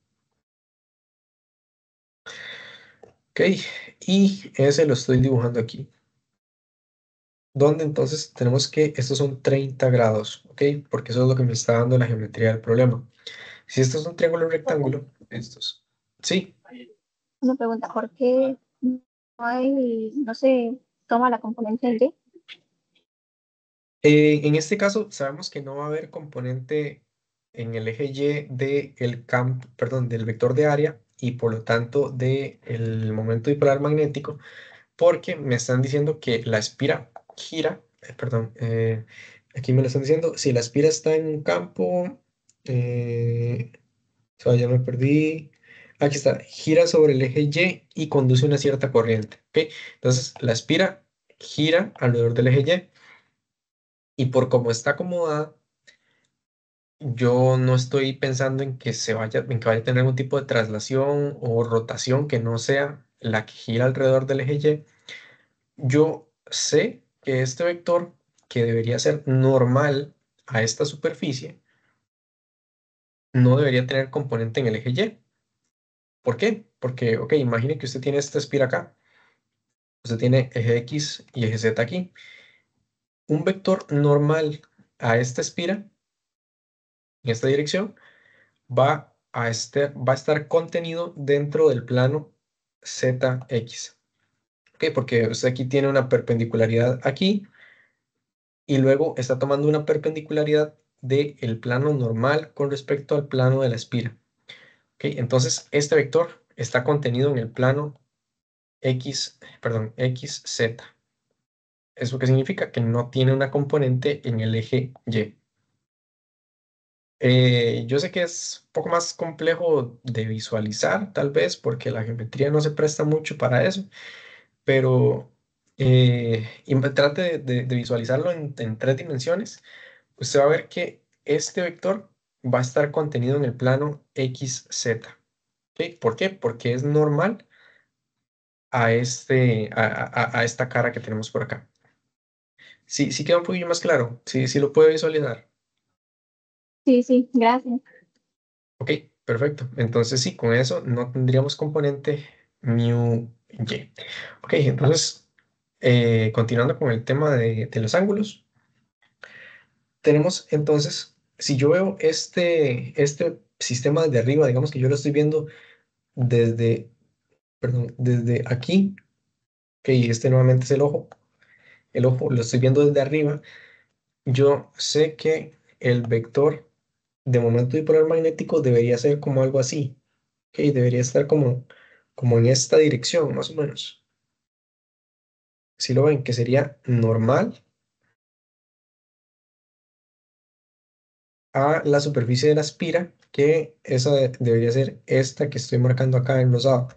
Ok, y ese lo estoy dibujando aquí. Donde entonces tenemos que estos son 30 grados, ¿ok? Porque eso es lo que me está dando la geometría del problema. Si esto es un triángulo rectángulo, estos. Sí, Una pregunta, ¿por qué no hay, no se toma la componente del D? en este caso sabemos que no va a haber componente en el eje Y del campo, perdón, del vector de área y por lo tanto del momento dipolar magnético, porque me están diciendo que la espira gira, perdón, Aquí me lo están diciendo. Si la espira está en un campo, o sea, ya me perdí. Aquí está, gira sobre el eje Y y conduce una cierta corriente. ¿Ok? Entonces, la espira gira alrededor del eje y por cómo está acomodada, yo no estoy pensando en que vaya a tener algún tipo de traslación o rotación que no sea la que gira alrededor del eje Y. Yo sé que este vector, que debería ser normal a esta superficie, no debería tener componente en el eje Y. ¿Por qué? Porque, ok, imagine que usted tiene esta espira acá. Usted tiene eje X y eje Z aquí. Un vector normal a esta espira, en esta dirección, va a estar contenido dentro del plano ZX. ¿Ok? Porque usted aquí tiene una perpendicularidad aquí y luego está tomando una perpendicularidad del plano normal con respecto al plano de la espira. ¿Ok? Entonces, este vector está contenido en el plano XZ. ¿Eso qué significa? Que no tiene una componente en el eje Y. Yo sé que es un poco más complejo de visualizar, tal vez, porque la geometría no se presta mucho para eso, pero trate de visualizarlo en tres dimensiones. Usted va a ver que este vector va a estar contenido en el plano XZ. ¿Ok? ¿Por qué? Porque es normal a esta cara que tenemos por acá. Sí, sí queda un poquillo más claro. Sí, sí lo puede visualizar. Sí, sí, gracias. Ok, perfecto. Entonces sí, con eso no tendríamos componente mu y. Ok, entonces, continuando con el tema de los ángulos, tenemos entonces, si yo veo este sistema desde arriba, digamos que yo lo estoy viendo desde, perdón, desde aquí, ok, este nuevamente es el ojo lo estoy viendo desde arriba, yo sé que el vector de momento dipolar magnético debería ser como algo así. Ok, debería estar como en esta dirección, más o menos. Si lo ven, que sería normal a la superficie de la espira, que esa debería ser esta que estoy marcando acá en rosado.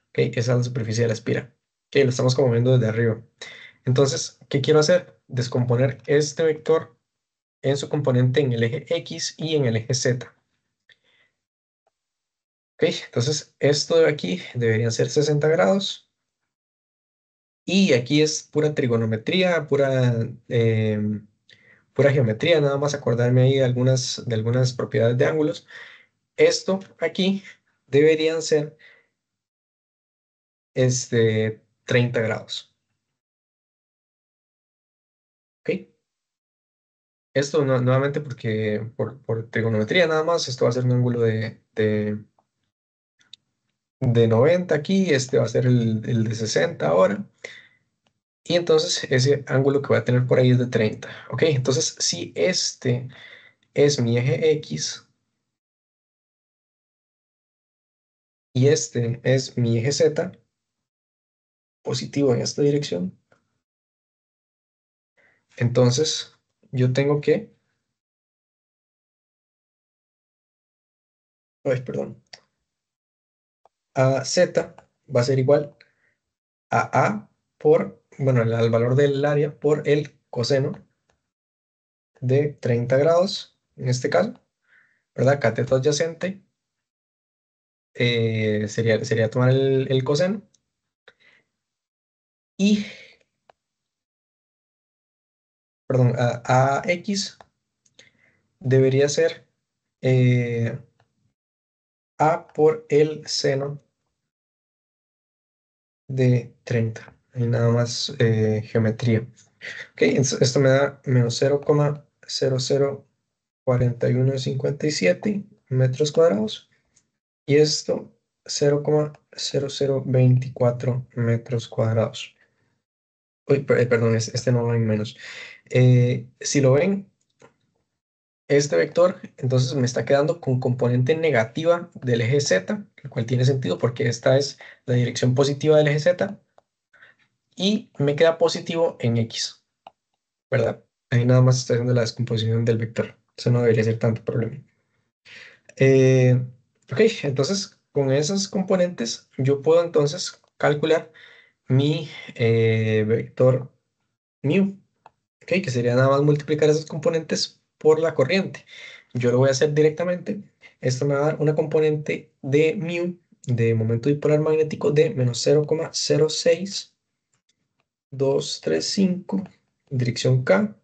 Ok, esa es la superficie de la espira. Ok, lo estamos como viendo desde arriba. Entonces, ¿qué quiero hacer? Descomponer este vector en su componente en el eje X y en el eje Z. Ok, entonces esto de aquí deberían ser 60 grados. Y aquí es pura trigonometría, pura geometría, nada más acordarme ahí de algunas propiedades de ángulos. Esto aquí deberían ser 30 grados. ¿Ok? Esto nuevamente porque por trigonometría nada más, esto va a ser un ángulo de 90 aquí, este va a ser el de 60 ahora. Y entonces ese ángulo que voy a tener por ahí es de 30. ¿Ok? Entonces si este es mi eje X y este es mi eje Z, positivo en esta dirección, entonces yo tengo que, ay, perdón, a Z va a ser igual a bueno, al valor del área por el coseno de 30 grados, en este caso, ¿verdad? Cateto adyacente sería tomar el coseno y, perdón, a X debería ser eh, A por el seno de 30. Hay nada más geometría. Ok, esto me da menos 0,004157 metros cuadrados. Y esto 0,0024 metros cuadrados. Uy, perdón, este no va en menos. Si lo ven, este vector entonces me está quedando con componente negativa del eje Z, lo cual tiene sentido porque esta es la dirección positiva del eje Z. Y me queda positivo en X, ¿verdad? Ahí nada más estoy haciendo la descomposición del vector. Eso no debería ser tanto problema. Eh, ok, entonces con esos componentes yo puedo entonces calcular mi vector mu, ok, que sería nada más multiplicar esos componentes por la corriente. Yo lo voy a hacer directamente. Esto me va a dar una componente de mu, de momento dipolar magnético, de menos 0,06235 en dirección K,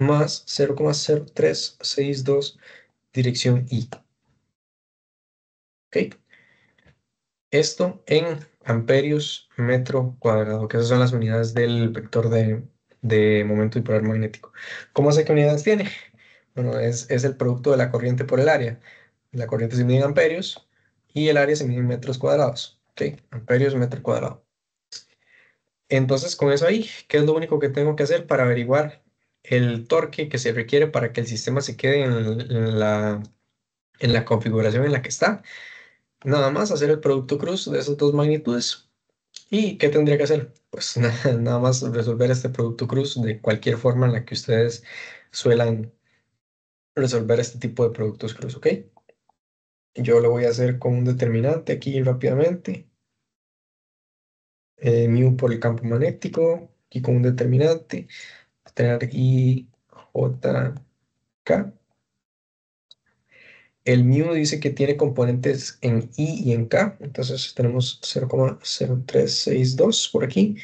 más 0,0362 dirección I. ¿Ok? Esto en amperios metro cuadrado, que esas son las unidades del vector de momento dipolar magnético. ¿Cómo sé qué unidades tiene? Bueno, es el producto de la corriente por el área. La corriente se mide en amperios y el área se mide en metros cuadrados. ¿Ok? Amperios metro cuadrado. Entonces, con eso ahí, ¿qué es lo único que tengo que hacer para averiguar el torque que se requiere para que el sistema se quede en la configuración en la que está? Nada más hacer el producto cruz de esas dos magnitudes. ¿Y qué tendría que hacer? Pues nada más resolver este producto cruz de cualquier forma en la que ustedes suelan resolver este tipo de productos cruz, ¿ok? Yo lo voy a hacer con un determinante aquí rápidamente. Mu por el campo magnético, aquí con un determinante. Tener I, J, K. El mu dice que tiene componentes en I y en K, entonces tenemos 0,0362 por aquí,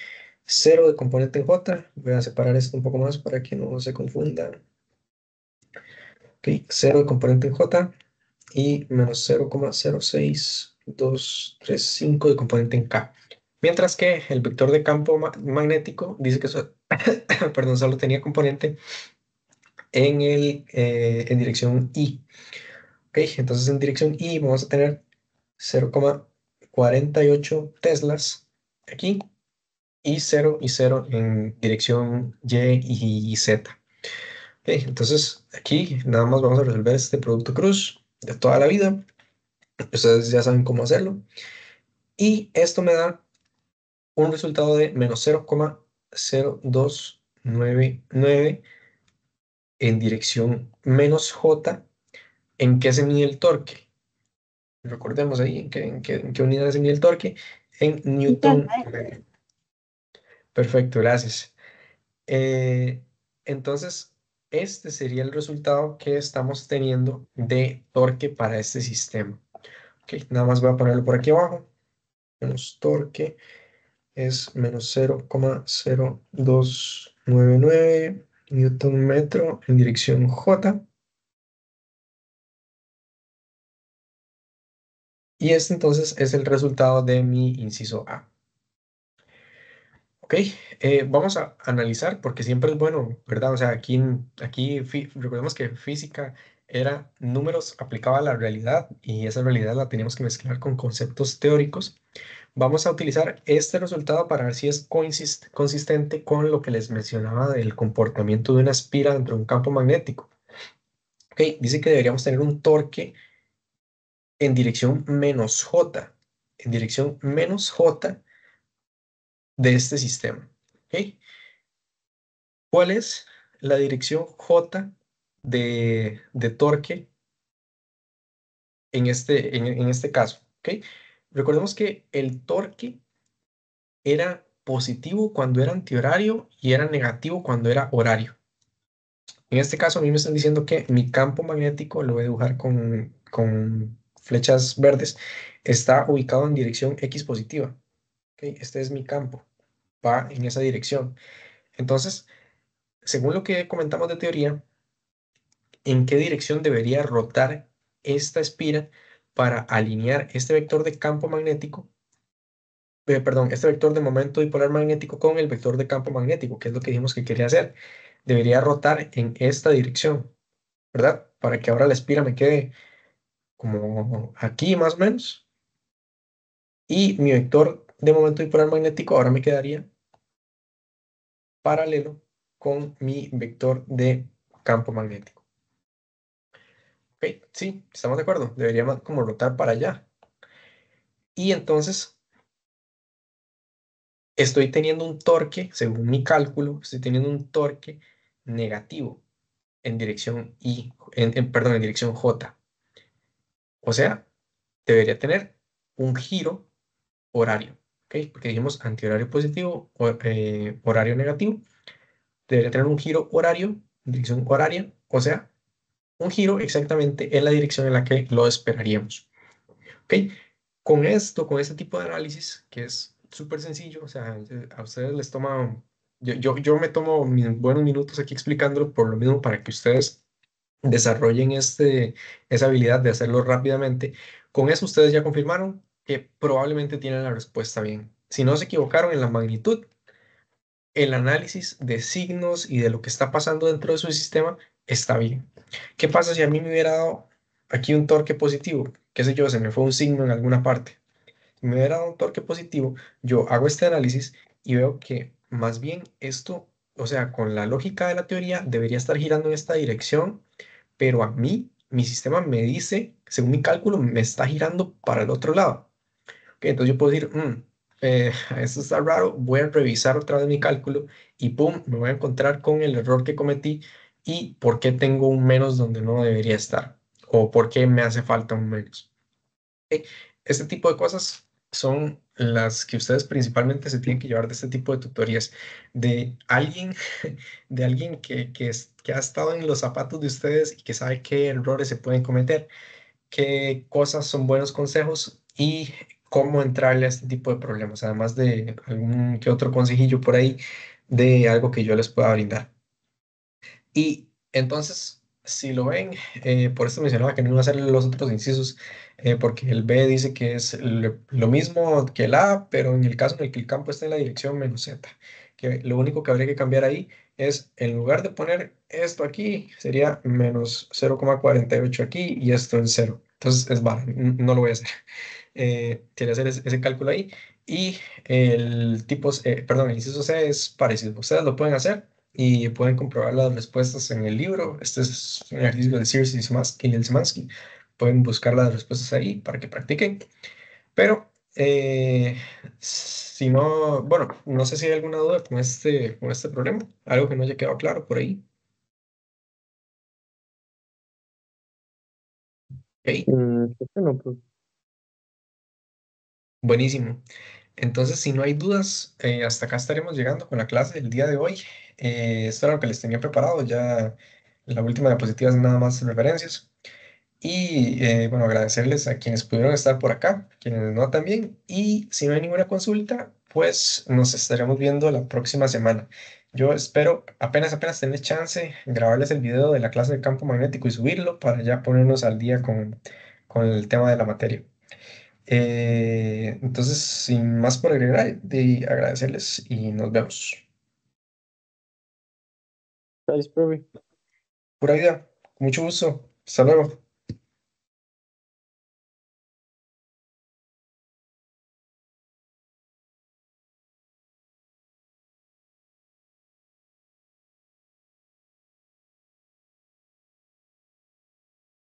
0 de componente en J. Voy a separar esto un poco más para que no se confunda. Ok, 0 de componente en J y menos 0,06235 de componente en K. Mientras que el vector de campo magnético dice que perdón, solo tenía componente en dirección I. Ok, entonces en dirección I vamos a tener 0,48 teslas aquí y 0 y 0 en dirección Y y Z. Ok, entonces aquí nada más vamos a resolver este producto cruz de toda la vida. Ustedes ya saben cómo hacerlo. Y esto me da un resultado de menos 0,0299 en dirección menos J. ¿En qué se mide el torque? Recordemos ahí en qué unidad se mide el torque. En Newton, Newton metro. Perfecto, gracias. Eh, entonces, este sería el resultado que estamos teniendo de torque para este sistema. Ok, nada más voy a ponerlo por aquí abajo. Menos torque es menos 0,0299 Newton metro en dirección J. Y este entonces es el resultado de mi inciso A. Ok, vamos a analizar porque siempre es bueno, ¿verdad? O sea, recordemos que física era números aplicaba a la realidad y esa realidad la teníamos que mezclar con conceptos teóricos. Vamos a utilizar este resultado para ver si es consistente con lo que les mencionaba del comportamiento de una espira dentro de un campo magnético. Ok, dice que deberíamos tener un torque en dirección menos J, en dirección menos J de este sistema. Ok, ¿cuál es la dirección J de torque en este caso? ¿Ok? Recordemos que el torque era positivo cuando era antihorario y era negativo cuando era horario. En este caso, a mí me están diciendo que mi campo magnético, lo voy a dibujar con flechas verdes, está ubicado en dirección X positiva. ¿Ok? Este es mi campo, va en esa dirección. Entonces, según lo que comentamos de teoría, ¿en qué dirección debería rotar esta espira para alinear este vector de campo magnético, perdón, este vector de momento dipolar magnético con el vector de campo magnético, que es lo que dijimos que quería hacer? Debería rotar en esta dirección, ¿verdad? Para que ahora la espira me quede como aquí más o menos. Y mi vector de momento dipolar magnético ahora me quedaría paralelo con mi vector de campo magnético. Ok, sí, estamos de acuerdo. Debería como rotar para allá. Y entonces estoy teniendo un torque, según mi cálculo, estoy teniendo un torque negativo en dirección Y, perdón, en dirección J. O sea, debería tener un giro horario, ¿ok? Porque dijimos antihorario positivo, horario negativo, debería tener un giro horario, dirección horaria, o sea, un giro exactamente en la dirección en la que lo esperaríamos, ¿ok? Con esto, con este tipo de análisis, que es súper sencillo, o sea, a ustedes les toma, yo me tomo mis buenos minutos aquí explicándolo por lo mismo para que ustedes desarrollen esa habilidad de hacerlo rápidamente. Con eso ustedes ya confirmaron que probablemente tienen la respuesta bien. Si no se equivocaron en la magnitud, el análisis de signos y de lo que está pasando dentro de su sistema está bien. ¿Qué pasa si a mí me hubiera dado aquí un torque positivo? Qué sé yo, se me fue un signo en alguna parte. Si me hubiera dado un torque positivo, yo hago este análisis y veo que más bien esto, o sea, con la lógica de la teoría, debería estar girando en esta dirección, pero a mí, mi sistema me dice, según mi cálculo, me está girando para el otro lado. Ok, entonces yo puedo decir, esto está raro, voy a revisar otra vez mi cálculo y pum, me voy a encontrar con el error que cometí y por qué tengo un menos donde no debería estar o por qué me hace falta un menos. Ok, este tipo de cosas son las que ustedes principalmente se tienen que llevar de este tipo de tutorías, de alguien, de alguien que ha estado en los zapatos de ustedes y que sabe qué errores se pueden cometer, qué cosas son buenos consejos y cómo entrarle a este tipo de problemas, además de algún que otro consejillo por ahí de algo que yo les pueda brindar. Y entonces, si lo ven, por esto mencionaba que no iba a hacer los otros incisos, porque el B dice que es lo mismo que el A, pero en el caso en el que el campo está en la dirección menos Z, que lo único que habría que cambiar ahí es, en lugar de poner esto aquí, sería menos 0,48 aquí y esto en cero. Entonces es vale, no lo voy a hacer. Tiene que hacer ese cálculo ahí. Y el tipo, perdón, el inciso C es parecido. Ustedes lo pueden hacer y pueden comprobar las respuestas en el libro. Este es un ejercicio de Sears y el Szymanski. Pueden buscar las respuestas ahí para que practiquen. Pero si no, bueno, no sé si hay alguna duda con este problema, algo que no haya quedado claro por ahí. Ok, Bueno, pues, buenísimo. Entonces, si no hay dudas, hasta acá estaremos llegando con la clase del día de hoy. Esto era lo que les tenía preparado. Ya la última diapositiva es nada más referencias. Y bueno, agradecerles a quienes pudieron estar por acá, quienes no también. Y si no hay ninguna consulta, pues nos estaremos viendo la próxima semana. Yo espero apenas tener chance, grabarles el video de la clase de campo magnético y subirlo para ya ponernos al día con el tema de la materia. Entonces, sin más por agregar, de agradecerles y nos vemos. gracias, profe. Pura vida, con mucho gusto. Hasta luego.